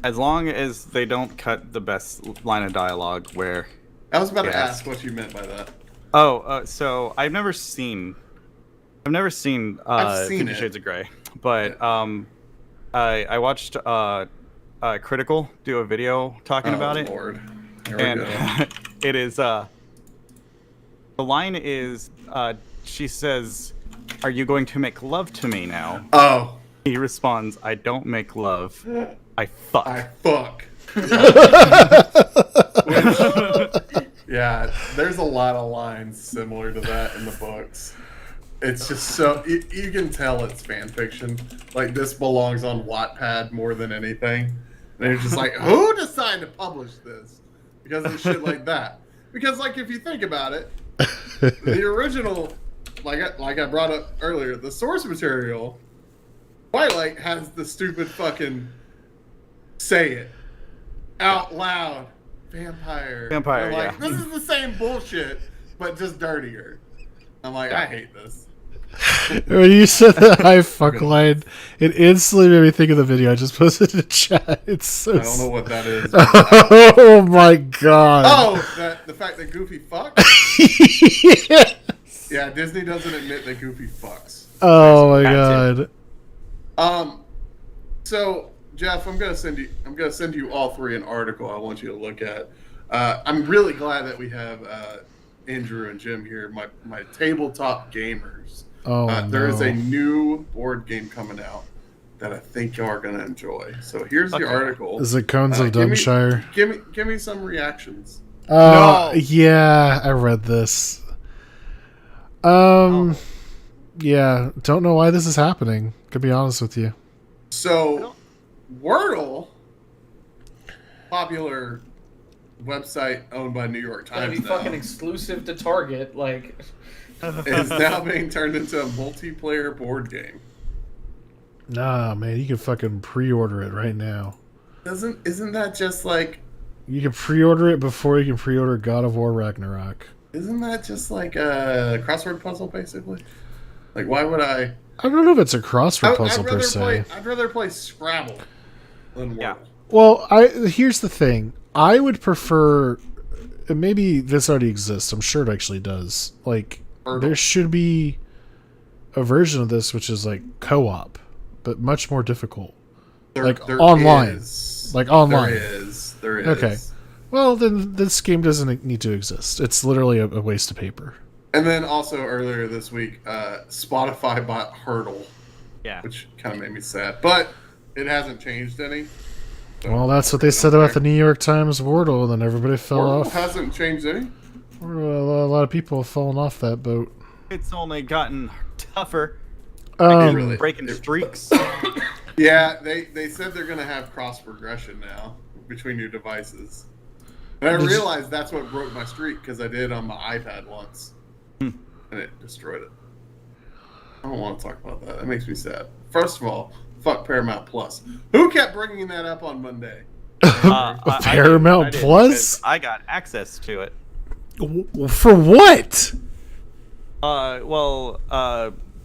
S3: as long as they don't cut the best line of dialogue where...
S1: I was about to
S3: Yes.
S1: ask what you meant by that.
S3: So I've never seen
S1: I've seen
S3: 50
S1: it.
S3: Shades of Grey, but I watched Critical do a video talking about it,
S1: Lord. Here we
S3: and
S1: go.
S3: it is the line is she says, "Are you going to make love to me now?"
S1: Oh,
S3: He responds, "I don't make love, I fuck."
S1: I fuck. Yeah, there's a lot of lines similar to that in the books. It's just so you can tell it's fan fiction. Like this belongs on Wattpad more than anything. And they're just like, who decided to publish this? Because of shit like that. Because like if you think about it, the original, like I brought up earlier, the source material, Twilight has the stupid fucking say it out loud. Vampire.
S3: Vampire,
S1: They're like,
S3: yeah.
S1: this is the same bullshit, but just dirtier. I'm like, I hate this.
S4: When you said that I fuck line, it instantly made me think of the video I just posted in the chat. It's so.
S1: I don't know what that is.
S4: Oh my god.
S1: Oh, the fact that Goofy fucks?
S4: Yes.
S1: Yeah, Disney doesn't admit that Goofy fucks.
S4: Oh my god.
S1: So Jeff, I'm gonna send you all three an article I want you to look at. I'm really glad that we have Andrew and Jim here, my tabletop gamers.
S4: Oh
S1: There is
S4: no.
S1: a new board game coming out that I think y'all are gonna enjoy. So here's the
S3: Okay.
S1: article.
S4: Is it Cones of
S1: give me-
S4: Dunshire?
S1: Give me some reactions.
S3: No.
S4: Yeah, I read this. Yeah, don't know why this is happening. To be honest with you.
S1: So, Wordle, popular website owned by New York
S2: Gonna be
S1: Times
S2: fucking
S1: now,
S2: exclusive to Target, like.
S1: is now being turned into a multiplayer board game.
S4: Nah, man, you can fucking pre-order it right now.
S1: Isn't that just like
S4: You can pre-order it before you can pre-order God of War Ragnarok.
S1: Isn't that just like a crossword puzzle, basically? Like, why would I?
S4: I don't know if it's a crossword puzzle
S1: I'd
S4: per
S1: rather
S4: se.
S1: I'd rather play Scrabble than Wordle.
S3: Yeah.
S4: Well, here's the thing. I would prefer. And maybe this already exists. I'm sure it actually does. Like,
S1: Wordle.
S4: there should be a version of this which is like co-op, but much more difficult. Like, online.
S1: is.
S4: Like online.
S1: There is.
S4: Okay. Well, then this game doesn't need to exist. It's literally a waste of paper.
S1: And then also earlier this week, Spotify bought Hurdle,
S3: Yeah.
S1: which kind of made me sad. But it hasn't changed any. So
S4: Well, that's what they said about the New York Times Wordle, and then everybody fell
S1: Wordle
S4: off.
S1: hasn't changed any.
S4: A lot of people have fallen off that boat.
S3: It's only gotten tougher.
S1: Really.
S3: Breaking streaks.
S1: Yeah, they said they're going to have cross progression now between your devices. And I realized that's what broke my streak because I did on my iPad once. And it destroyed it. I don't want to talk about that. That makes me sad. First of all, fuck Paramount Plus. Who kept bringing that up on Monday?
S4: Paramount
S3: did,
S4: Plus?
S3: because I got access to it.
S4: For what?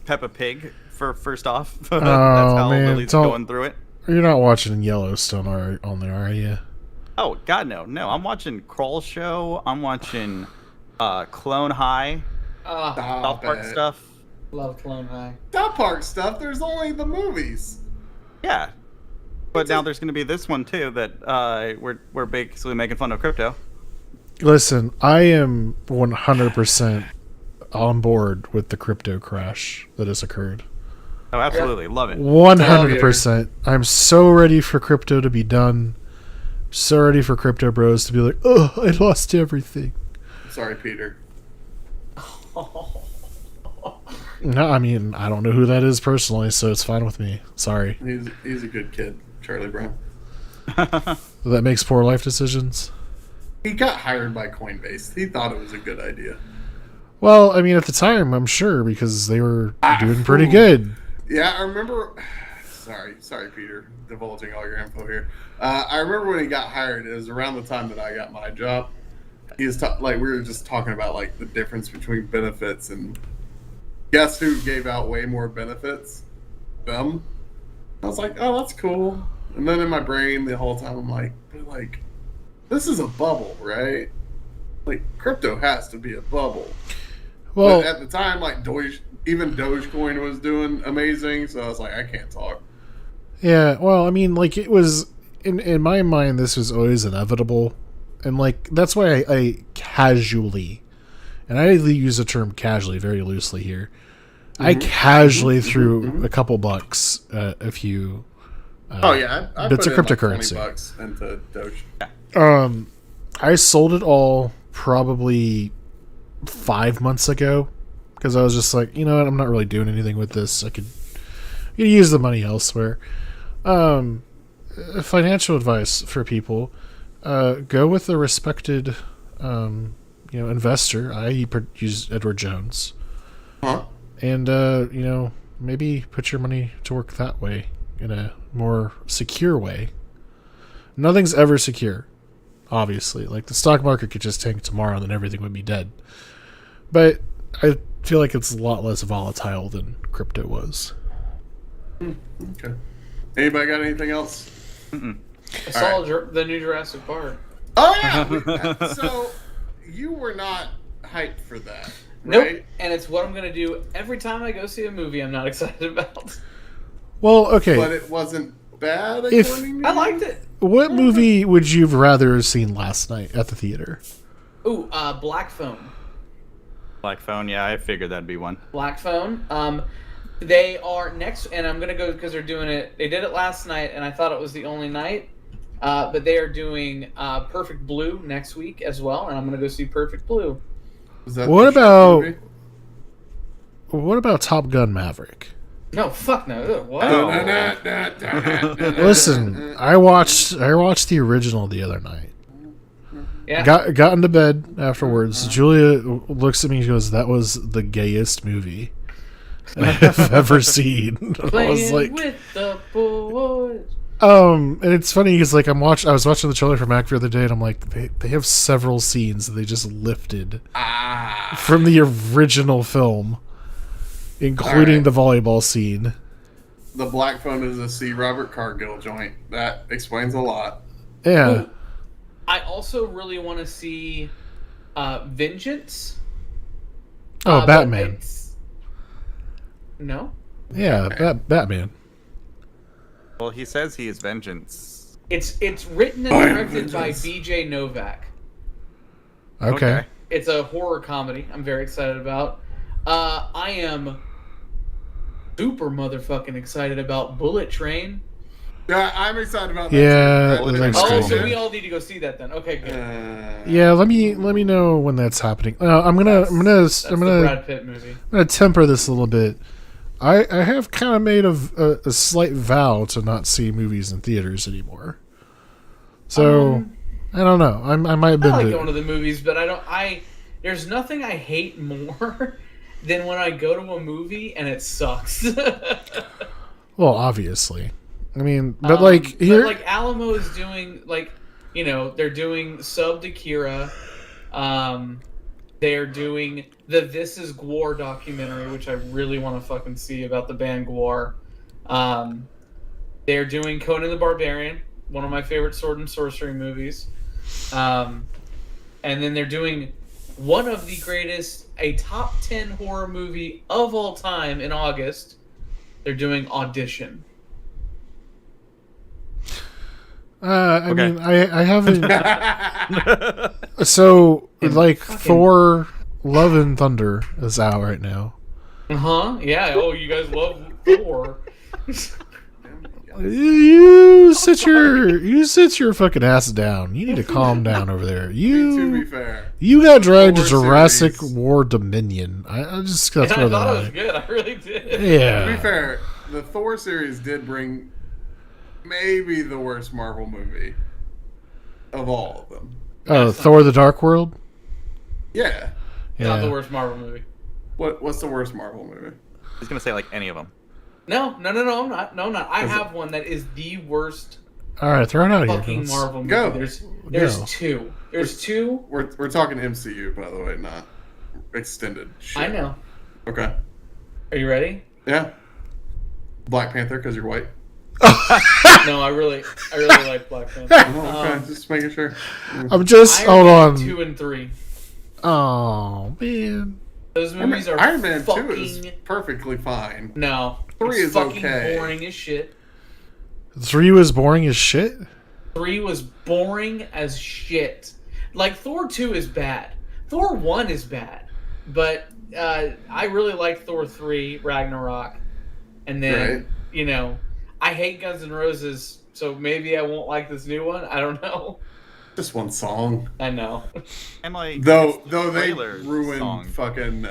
S3: Peppa Pig for first off. That's
S4: Oh,
S3: how
S4: man,
S3: Lily's
S4: don't-
S3: going through it.
S4: You're not watching Yellowstone on there, are you?
S3: Oh God, no! I'm watching Kroll Show. I'm watching Clone High,
S2: Ah,
S3: South Park stuff.
S2: love Clone High.
S1: South Park stuff. There's only the movies.
S3: Yeah, but now there's going to be this one too that we're basically making fun of crypto.
S4: Listen, I am 100% on board with the crypto crash that has occurred.
S3: Oh, absolutely, love it.
S4: 100%. I'm so ready for crypto to be done. So ready for crypto bros to be like, oh, I lost everything.
S1: Sorry, Peter.
S4: No, I mean, I don't know who that is personally, so it's fine with me. Sorry.
S1: He's a good kid, Charlie Brown.
S4: That makes poor life decisions.
S1: He got hired by Coinbase. He thought it was a good idea.
S4: Well, I mean, at the time, I'm sure, because they were doing pretty good.
S1: Yeah, I remember. Sorry, Peter, divulging all your info here. I remember when he got hired. It was around the time that I got my job. He was we were just talking about like the difference between benefits, and guess who gave out way more benefits? Them. I was like, oh, that's cool. And then in my brain, the whole time, I'm like, but like, this is a bubble, right? Like, crypto has to be a bubble.
S4: Well,
S1: But at the time, like even Dogecoin was doing amazing, so I was like, I can't talk.
S4: yeah, well, I mean, like, it was, in my mind, this was always inevitable. And, like, that's why I casually, and I use the term casually very loosely here, I casually threw a couple bucks a few
S1: Oh yeah, I
S4: bits
S1: put
S4: of
S1: in like
S4: cryptocurrency.
S1: $20 into Doge.
S4: I sold it all probably 5 months ago because I was just like, you know what, I'm not really doing anything with this. I could use the money elsewhere. Financial advice for people: go with a respected, investor. I use Edward Jones, and maybe put your money to work that way in a more secure way. Nothing's ever secure. Obviously, like the stock market could just tank tomorrow and then everything would be dead. But I feel like it's a lot less volatile than crypto was.
S1: Okay. Anybody got anything else?
S2: I saw the new Jurassic Park.
S1: Oh yeah. So you were not hyped for that,
S2: Nope.
S1: right?
S2: And it's what I'm going to do every time I go see a movie I'm not excited about.
S4: Well, okay.
S1: But it wasn't bad.
S4: If-
S1: according to
S2: I
S1: you?
S2: liked it.
S4: What movie would you have rather have seen last night at the theater?
S2: Ooh, Black Phone.
S3: Black Phone, yeah, I figured that'd be one.
S2: Black Phone. They are next, and I'm gonna go because they're doing it. They did it last night, and I thought it was the only night. But they are doing Perfect Blue next week as well, and I'm gonna go see Perfect Blue.
S1: Was that
S4: What
S1: the Shark
S4: about-
S1: movie?
S4: What about Top Gun Maverick?
S2: No, fuck no. Ugh, what?
S4: Listen, I watched the original the other night.
S2: Yeah.
S4: Got into bed afterwards. Julia looks at me and goes, "That was the gayest movie I've ever seen." I
S2: Playing
S4: was like,
S2: with the boys.
S4: And it's funny because like I was watching the trailer for Mac the other day, and I'm like, they have several scenes that they just lifted from the original film, including the volleyball scene.
S1: The black phone is a C. Robert Cargill joint. That explains a lot.
S4: Yeah.
S2: Ooh, I also really want to see Vengeance.
S4: Oh,
S2: but
S4: Batman.
S2: No.
S4: Yeah,
S1: Okay.
S4: Batman.
S3: Well, he says he is vengeance.
S2: It's written and
S1: I am
S2: directed by
S1: Vengeance.
S2: B.J. Novak.
S4: Okay.
S2: It's a horror comedy. I'm very excited about. I am super motherfucking excited about Bullet Train.
S1: Yeah, I'm excited about that.
S4: Yeah,
S1: too.
S4: it
S1: That
S4: looks
S1: looks
S2: Oh,
S4: cool.
S2: so we all need to go see that then. Okay, good.
S4: Yeah, let me know when that's happening. I'm
S2: That's the
S4: gonna
S2: Brad Pitt movie.
S4: temper this a little bit. I have kind of made a slight vow to not see movies in theaters anymore. So I don't know. I might have
S2: I
S4: been.
S2: like going to the movies, but there's nothing I hate more than when I go to a movie and it sucks.
S4: Well, obviously. I mean, but like here,
S2: but like Alamo is doing they're doing Sub to Kira. They're doing the This Is Gwar documentary, which I really want to fucking see about the band Gwar. They're doing Conan the Barbarian, one of my favorite sword and sorcery movies. And then they're doing one of the greatest, a top 10 horror movie of all time in August. They're doing Audition.
S4: I
S3: Okay.
S4: mean, I haven't. So like Thor: Love and Thunder is out right now.
S2: Yeah. Oh, you guys love Thor.
S4: You sit your fucking ass down. You need to calm down over there.
S1: To be
S4: You
S1: fair,
S4: got dragged to
S1: Thor
S4: Jurassic
S1: series.
S4: War Dominion. I just got
S2: And
S4: to
S2: I
S4: throw
S2: thought it
S4: that
S2: was
S4: out.
S2: good. I really did.
S1: to be
S4: Yeah.
S1: fair, the Thor series did bring maybe the worst Marvel movie of all of them.
S4: Oh,
S2: That's not-
S4: Thor: The Dark World.
S1: Yeah.
S2: Not the
S4: Yeah.
S2: worst Marvel movie.
S1: What's the worst Marvel movie?
S3: He's gonna say like any of them.
S2: No, I'm not. No, I'm not. I
S1: Is it-
S2: have one that is the worst
S4: All right, throw it out here.
S2: fucking
S4: Let's-
S2: Marvel movie.
S1: Go.
S2: There's
S4: Go.
S2: two. There's two.
S1: We're talking MCU, by the way, not extended. Shit.
S2: I know.
S1: Okay.
S2: Are you ready?
S1: Yeah. Black Panther because you're white.
S2: No, I really like Black Panther.
S1: Oh, okay, just making sure.
S4: I'm just
S2: Iron
S4: hold
S2: Man
S4: on.
S2: 2 and 3.
S4: Oh man.
S2: Those movies are
S1: Iron Man
S2: fucking
S1: 2 is perfectly fine.
S2: no.
S1: 3
S2: it's
S1: is
S2: fucking
S1: okay.
S2: boring as shit.
S4: 3 was boring as shit.
S2: 3 was boring as shit. Like Thor 2 is bad. Thor 1 is bad. But I really like Thor 3 Ragnarok. And then,
S1: Right.
S2: I hate Guns N' Roses, so maybe I won't like this new one. I don't know.
S1: Just one song.
S2: I know.
S3: And like
S1: Though
S3: it's the
S1: they
S3: trailer
S1: ruined
S3: song.
S1: fucking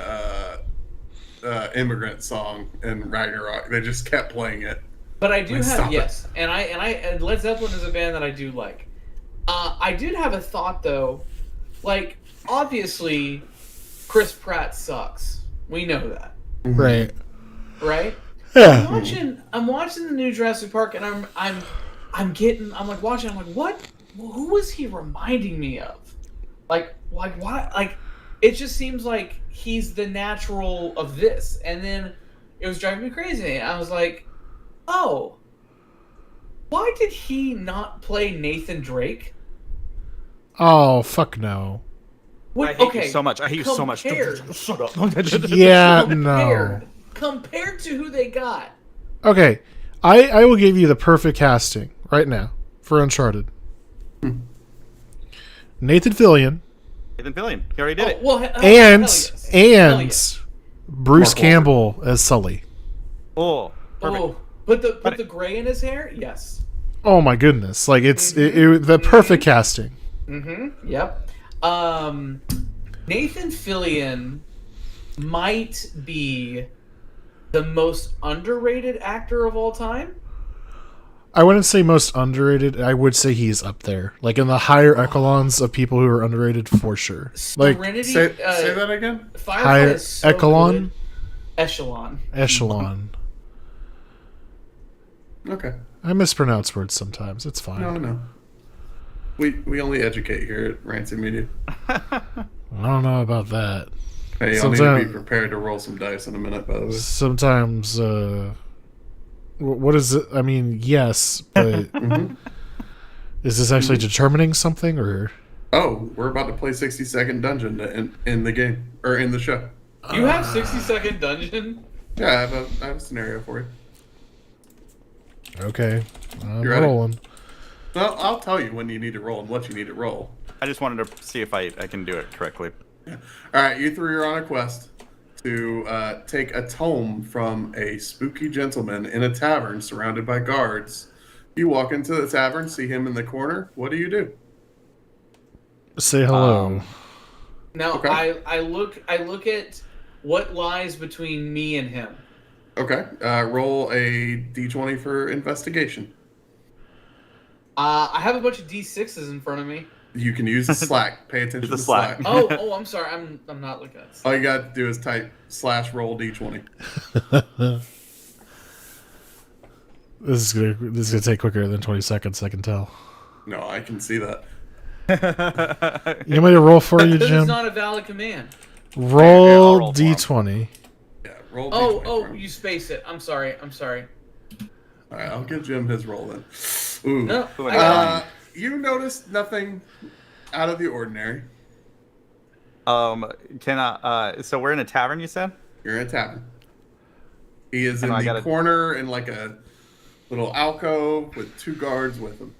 S1: immigrant song in Ragnarok. They just kept playing it.
S2: But I do
S1: Like,
S2: have
S1: stop
S2: yes, and Led Zeppelin is a band that I do like. I did have a thought though, like obviously, Chris Pratt sucks. We know that,
S4: Right.
S2: right?
S4: Yeah.
S2: I'm watching the new Jurassic Park, and I'm like watching. I'm like, what? Who was he reminding me of? Like what? Like it just seems like he's the natural of this, and then it was driving me crazy. I was like, oh, why did he not play Nathan Drake?
S4: Oh fuck no.
S3: I hate you so much. I hate you so much.
S2: Compared-
S3: Shut up.
S4: Yeah, no.
S2: Compared to who they got.
S4: Okay, I will give you the perfect casting right now for Uncharted. Nathan Fillion
S3: Nathan Fillion. He already did it.
S2: Well,
S4: and
S2: hell yes. Hell yes.
S4: Bruce
S1: Mark Wahlberg.
S4: Campbell as Sully.
S3: Oh, perfect.
S2: Oh, put the gray in his hair? Yes.
S4: Oh my goodness! Like it's the perfect casting.
S2: Mm-hmm. Yep. Nathan Fillion might be the most underrated actor of all time.
S4: I wouldn't say most underrated. I would say he's up there, like in the higher echelons of people who are underrated for sure. Like
S2: Serenity.
S1: Say that again.
S2: Firefly
S4: higher
S2: is so
S4: echelon?
S2: good. Echelon.
S4: echelon.
S1: Okay.
S4: I mispronounce words sometimes. It's fine.
S1: No. We only educate here at Rancid Media.
S4: I don't know about that.
S1: Hey, y'all need to be prepared to roll some dice in a minute, by the way.
S4: Sometimes, what is it? I mean, yes, but is this actually determining something, or?
S1: Oh, we're about to play 60-second dungeon to in the game or in the show.
S2: You have 60-second dungeon?
S1: Yeah, I have a scenario for you.
S4: Okay, I'm
S1: You ready?
S4: rolling.
S1: Well, I'll tell you when you need to roll and what you need to roll.
S3: I just wanted to see if I can do it correctly.
S1: Yeah. All right, you three are on a quest to take a tome from a spooky gentleman in a tavern surrounded by guards. You walk into the tavern, see him in the corner. What do you do?
S4: Say hello.
S2: No,
S1: Okay.
S2: I look at what lies between me and him.
S1: Okay, roll a d20 for investigation.
S2: I have a bunch of D6s in front of me.
S1: You can use the Slack. Pay attention
S3: The
S1: to
S3: Slack.
S1: Slack.
S2: Oh, I'm sorry. I'm not looking at.
S1: All you got to do is type /roll d20.
S4: This is gonna take quicker than 20 seconds. I can tell.
S1: No, I can see that.
S4: You want me to roll for you,
S2: This is
S4: Jim?
S2: not a valid command.
S4: Roll
S3: roll for
S4: d20.
S1: Yeah, roll d20. for him.
S2: You spaced it. I'm sorry.
S1: All right, I'll give Jim his roll then. Ooh.
S2: No, I got
S1: You noticed nothing out of the ordinary.
S3: Can I? So we're in a tavern, you said?
S1: You're in a tavern. He is in
S3: I
S1: the
S3: gotta-
S1: corner in like a little alcove with 2 guards with him.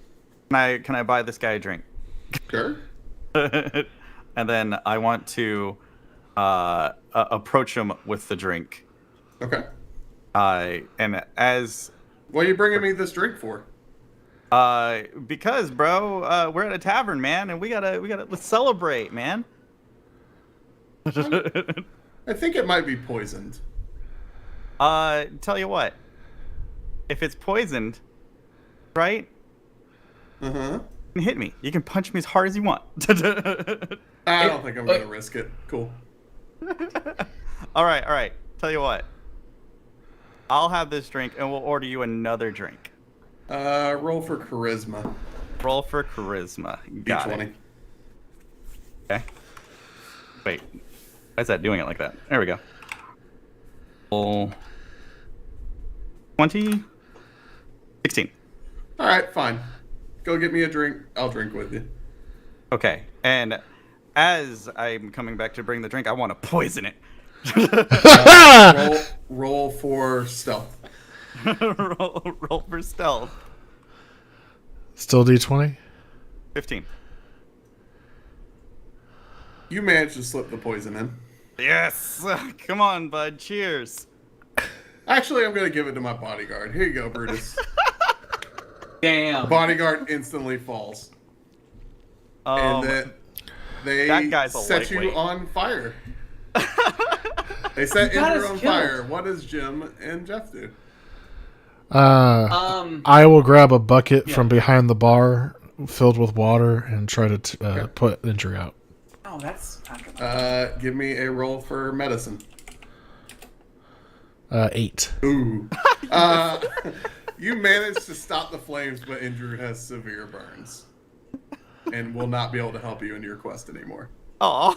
S3: Can I buy this guy a drink?
S1: Sure.
S3: And then I want to approach him with the drink.
S1: Okay.
S3: And as
S1: What are you bringing me this drink for?
S3: because bro, we're at a tavern, man, and we gotta let's celebrate, man.
S1: I think it might be poisoned.
S3: Tell you what, if it's poisoned, right?
S1: Uh-huh.
S3: You can hit me. You can punch me as hard as you want.
S1: I don't think I'm going to risk it. Cool.
S3: All right. Tell you what. I'll have this drink, and we'll order you another drink.
S1: Roll for charisma.
S3: Roll for charisma. Got
S1: D20.
S3: it. Okay. Wait. Why is that doing it like that? There we go. Roll 20. 16.
S1: All right, fine. Go get me a drink. I'll drink with you.
S3: Okay. And as I'm coming back to bring the drink, I want to poison it.
S1: Roll for stealth.
S3: roll for stealth.
S4: Still d20.
S3: 15.
S1: You managed to slip the poison in.
S3: Yes. Come on, bud. Cheers.
S1: Actually, I'm going to give it to my bodyguard. Here you go, Brutus.
S2: Damn.
S1: Bodyguard instantly falls. And then they
S3: that guy's a
S1: set you
S3: lightweight.
S1: on fire. They set
S2: got
S1: Andrew
S2: us
S1: on
S2: killed.
S1: fire. What does Jim and Jeff do?
S4: I will grab a bucket from behind the bar filled with water and try to put injury out.
S2: Oh, that's not gonna.
S1: Give me a roll for medicine.
S4: 8.
S1: Ooh. You managed to stop the flames, but Andrew has severe burns. And will not be able to help you in your quest anymore.
S3: Oh.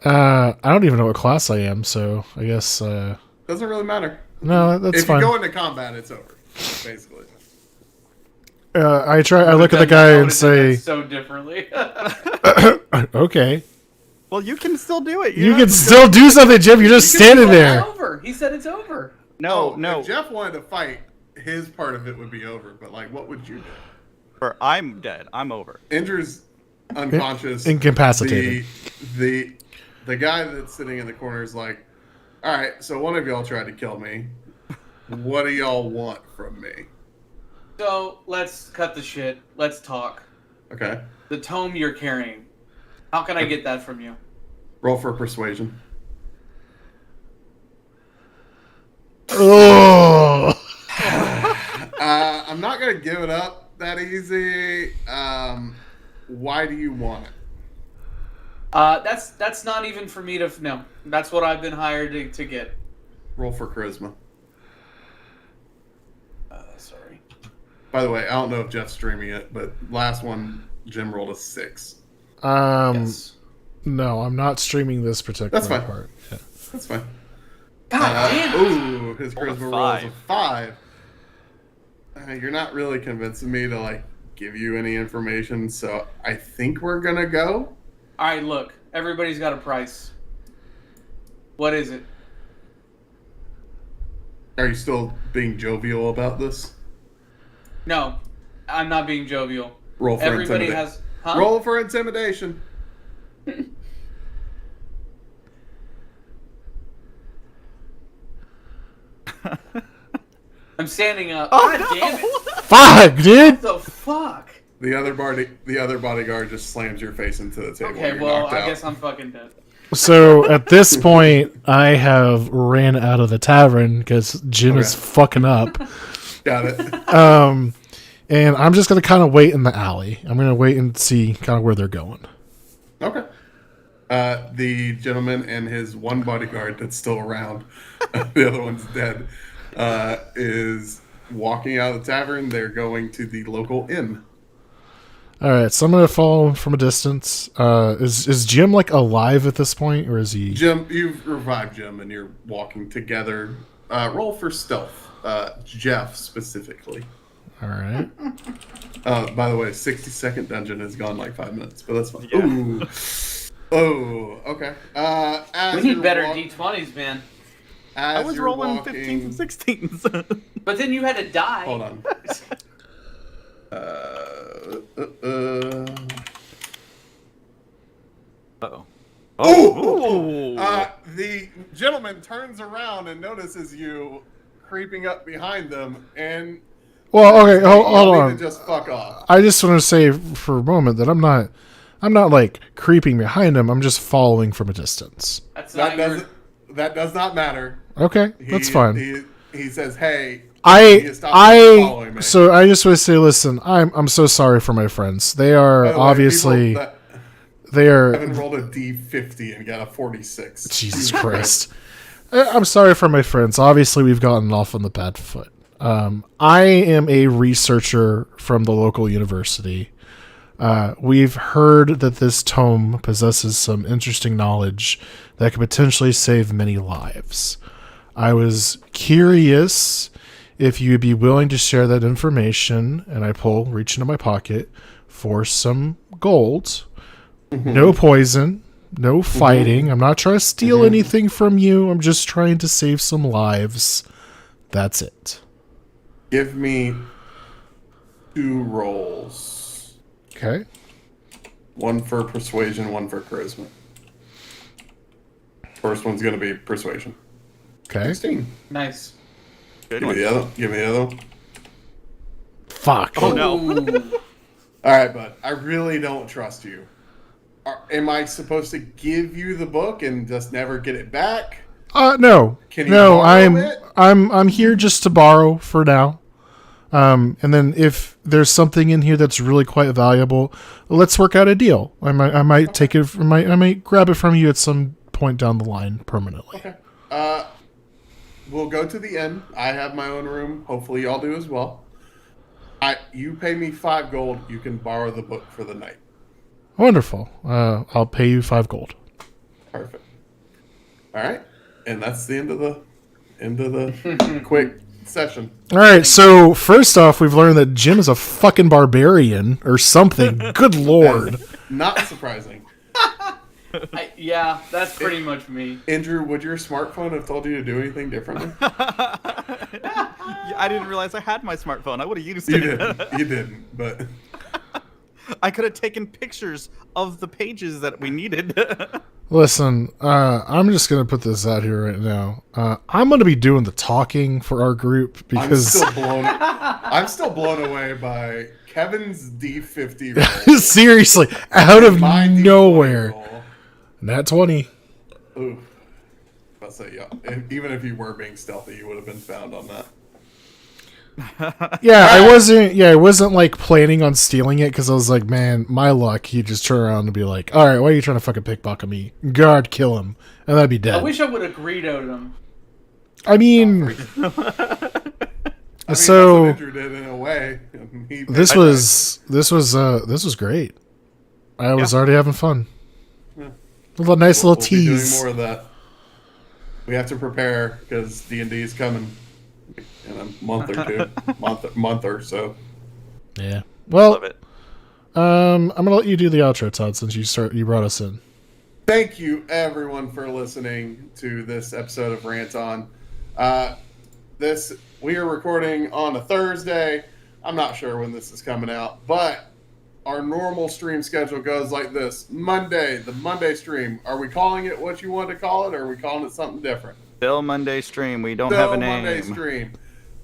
S4: I don't even know what class I am, so I guess
S1: Doesn't really matter.
S4: no, that's
S1: If
S4: fine.
S1: you go into combat, it's over. Basically.
S4: I look at the guy and say,
S2: so differently.
S4: "Okay,
S3: Well, you can still do it.
S4: you can still do something, Jim. You're just standing there."
S2: It's over. He said it's over.
S3: No.
S1: If Jeff wanted to fight, his part of it would be over. But like, what would you do?
S3: Or I'm dead. I'm over.
S1: Andrew's unconscious.
S4: Incapacitated.
S1: The guy that's sitting in the corner is like, all right, so one of y'all tried to kill me. What do y'all want from me?
S2: So let's cut the shit. Let's talk.
S1: Okay.
S2: The tome you're carrying. How can I get that from you?
S1: Roll for persuasion.
S4: Oh,
S1: I'm not going to give it up that easy. Why do you want it?
S2: That's not even for me to no. That's what I've been hired to get.
S1: Roll for charisma. By the way, I don't know if Jeff's streaming it, but last one, Jim rolled a 6.
S2: Yes.
S4: No, I'm not streaming this particular
S1: That's fine.
S4: part. Yeah.
S1: That's fine.
S2: God damn it.
S1: Ooh, his
S3: Rolled a
S1: charisma rolls
S3: five.
S1: a 5. You're not really convincing me to like give you any information, so I think we're gonna go.
S2: All right, look. Everybody's got a price. What is it?
S1: Are you still being jovial about this?
S2: No, I'm not being jovial.
S1: Roll for
S2: Everybody
S1: intimidation.
S2: has. Huh?
S1: Roll for intimidation.
S2: I'm standing up.
S3: Oh,
S2: God
S3: no.
S2: damn it!
S4: Fuck, dude.
S2: What the fuck?
S1: The other bodyguard just slams your face into the table.
S2: Okay,
S1: You're
S2: well,
S1: knocked
S2: I
S1: out.
S2: guess I'm fucking dead.
S4: So at this point, I have ran out of the tavern because Jim is
S1: Okay.
S4: fucking up.
S1: Got it.
S4: And I'm just gonna kind of wait in the alley. I'm gonna wait and see kind of where they're going.
S1: Okay. The gentleman and his one bodyguard that's still around, the other one's dead, is walking out of the tavern. They're going to the local inn.
S4: All right, so I'm gonna follow him from a distance. Is Jim like alive at this point, or is he?
S1: Jim, you've revived Jim, and you're walking together. Roll for stealth. Jeff specifically.
S4: All right.
S1: By the way, 60-second dungeon has gone like 5 minutes, but that's fine.
S3: Yeah.
S1: Ooh. Oh, okay. As
S2: We need
S1: you're
S2: better
S1: walk-
S2: D20s, man.
S1: as
S3: I was
S1: you're
S3: rolling
S1: walking-
S3: 15s and 16s.
S2: But then you had to die.
S1: Hold on.
S3: Uh-oh.
S1: Ooh!
S3: Oh.
S1: The gentleman turns around and notices you creeping up behind them, and
S4: Well, okay, hold
S1: you need
S4: on.
S1: to just fuck off.
S4: I just want to say for a moment that I'm not like creeping behind him. I'm just following from a distance.
S2: That's
S1: That
S2: not your...
S1: does not matter.
S4: Okay, that's fine.
S1: He says, "Hey, you need to stop following me."
S4: So I just want to say, listen, I'm so sorry for my friends. They are
S1: By the way,
S4: obviously
S1: people that
S4: they are.
S1: haven't rolled a D50 and got a 46.
S4: Jesus Christ. I'm sorry for my friends. Obviously, we've gotten off on the bad foot. I am a researcher from the local university. We've heard that this tome possesses some interesting knowledge that could potentially save many lives. I was curious if you'd be willing to share that information, and I reach into my pocket for some gold. No poison, no fighting. I'm not trying to steal anything from you. I'm just trying to save some lives. That's it.
S1: Give me 2 rolls.
S4: Okay.
S1: 1 for persuasion, 1 for charisma. First one's going to be persuasion.
S4: Okay.
S1: 16.
S2: Nice.
S3: Good
S1: Give me
S3: one.
S1: the other. Give me the other one.
S4: Fuck.
S3: Oh no.
S2: Ooh.
S1: All right, bud. I really don't trust you. Am I supposed to give you the book and just never get it back?
S4: No.
S1: Can you
S4: No,
S1: borrow it?
S4: I'm here just to borrow for now. And then if there's something in here that's really quite valuable, let's work out a deal. I might take it. I might grab it from you at some point down the line permanently.
S1: Okay. We'll go to the inn. I have my own room. Hopefully, y'all do as well. You pay me 5 gold. You can borrow the book for the night.
S4: Wonderful. I'll pay you 5 gold.
S1: Perfect. All right, and that's the end of the quick session.
S4: All right. So first off, we've learned that Jim is a fucking barbarian or something. Good lord.
S1: Not surprising.
S2: Yeah, that's pretty much me.
S1: Andrew, would your smartphone have told you to do anything differently?
S3: I didn't realize I had my smartphone. I would have used
S1: You
S3: it.
S1: didn't. You didn't. But
S3: I could have taken pictures of the pages that we needed.
S4: Listen, I'm just gonna put this out here right now. I'm gonna be doing the talking for our group because
S1: I'm still blown away by Kevin's D50 roll.
S4: seriously, out of
S1: My D20
S4: nowhere,
S1: roll.
S4: nat 20.
S1: Ooh. I'll say, yeah. Even if you were being stealthy, you would have been found on that.
S4: Yeah, I wasn't. Yeah, I wasn't like planning on stealing it because I was like, man, my luck. He'd just turn around and be like, "All right, why are you trying to fucking pickpocket me? God, kill him," and I'd be
S2: I
S4: dead.
S2: wish I would have greedoed him.
S4: I mean,
S1: That's
S4: so
S1: what Andrew did in a way. and he
S4: This was great. I was already having fun.
S1: Yeah.
S4: A little nice little
S1: We'll be doing
S4: tease.
S1: more of that. We have to prepare because D&D is coming in a month or two, month or so.
S4: Yeah. Well,
S3: Love it.
S4: I'm gonna let you do the outro, Todd, since you brought us in.
S1: Thank you, everyone, for listening to this episode of Rant On. We are recording on a Thursday. I'm not sure when this is coming out, but our normal stream schedule goes like this. Monday, the Monday stream. Are we calling it what you want to call it, or are we calling it something different?
S3: Still Monday stream. We don't have a name.
S1: Monday stream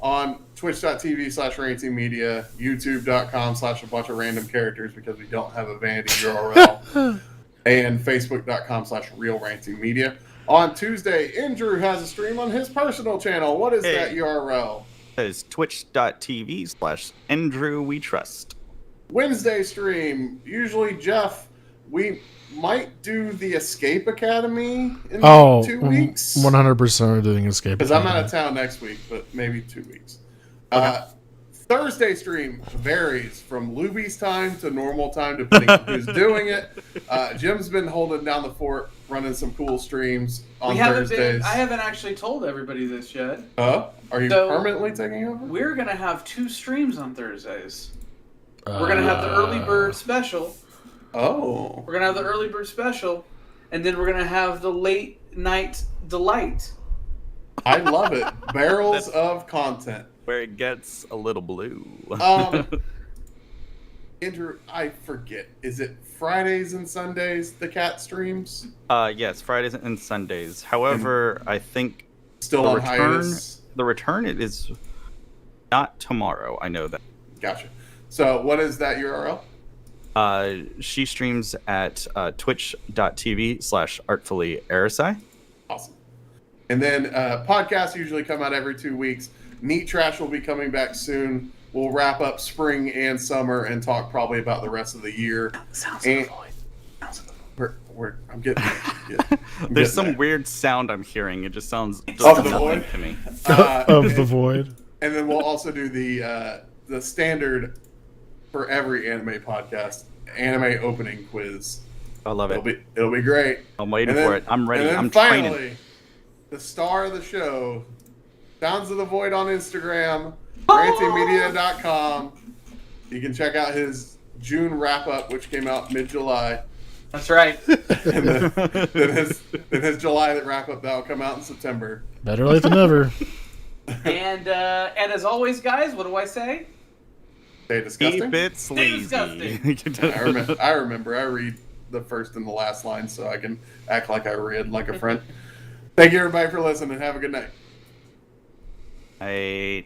S1: on twitch.tv/rantingmedia, youtube.com/a bunch of random characters because we don't have a vanity URL, and facebook.com/realrantingmedia. On Tuesday, Andrew has a stream on his personal channel. What is that URL?
S3: That is twitch.tv/AndrewWeTrust.
S1: Wednesday stream, usually Jeff, we might do the Escape Academy in 2 weeks.
S4: 100% doing Escape
S1: Because I'm out of town next week, but maybe 2 weeks. Thursday stream varies from Luby's time to normal time, depending on who's doing it. Jim's been holding down the fort, running some cool streams on Thursdays.
S2: I haven't actually told everybody this yet.
S1: Are you
S2: So,
S1: permanently taking over?
S2: We're going to have 2 streams on Thursdays. We're going to have the early bird special.
S1: Oh.
S2: We're going to have the early bird special, and then we're going to have the late night delight.
S1: I love it. Barrels of content.
S3: Where it gets a little blue.
S1: Andrew, I forget. Is it Fridays and Sundays, the cat streams?
S3: Yes, Fridays and Sundays. However, I think
S1: Still on hiatus?
S3: the return it is not tomorrow. I know that.
S1: Gotcha. So what is that URL?
S3: She streams at twitch.tv/artfullyerisi.
S1: Awesome. And then podcasts usually come out every 2 weeks. Neat Trash will be coming back soon. We'll wrap up spring and summer and talk probably about the rest of the year.
S2: Sounds
S1: and,
S2: of the void.
S1: I'm getting
S3: There's some weird sound I'm hearing. It just sounds
S1: Of
S3: doesn't
S1: the
S3: sound
S1: void?
S3: like to me.
S4: Of the void.
S1: And then we'll also do the standard for every anime podcast, anime opening quiz.
S3: I love it.
S1: It'll be great.
S3: I'm waiting
S1: And then-
S3: for it. I'm ready.
S1: And then
S3: I'm
S1: finally,
S3: training.
S1: the star of the show, Sounds of the Void on Instagram, rantingmedia.com. You can check out his June wrap-up, which came out mid-July.
S2: That's right.
S1: And then his July wrap-up, that'll come out in September.
S4: Better late than never.
S2: And as always, guys, what do I say?
S1: Stay disgusting.
S3: Keep it sleazy.
S2: disgusting.
S1: I remember. I read the first and the last line so I can act like I read like a friend. Thank you, everybody, for listening. Have a good night.
S3: I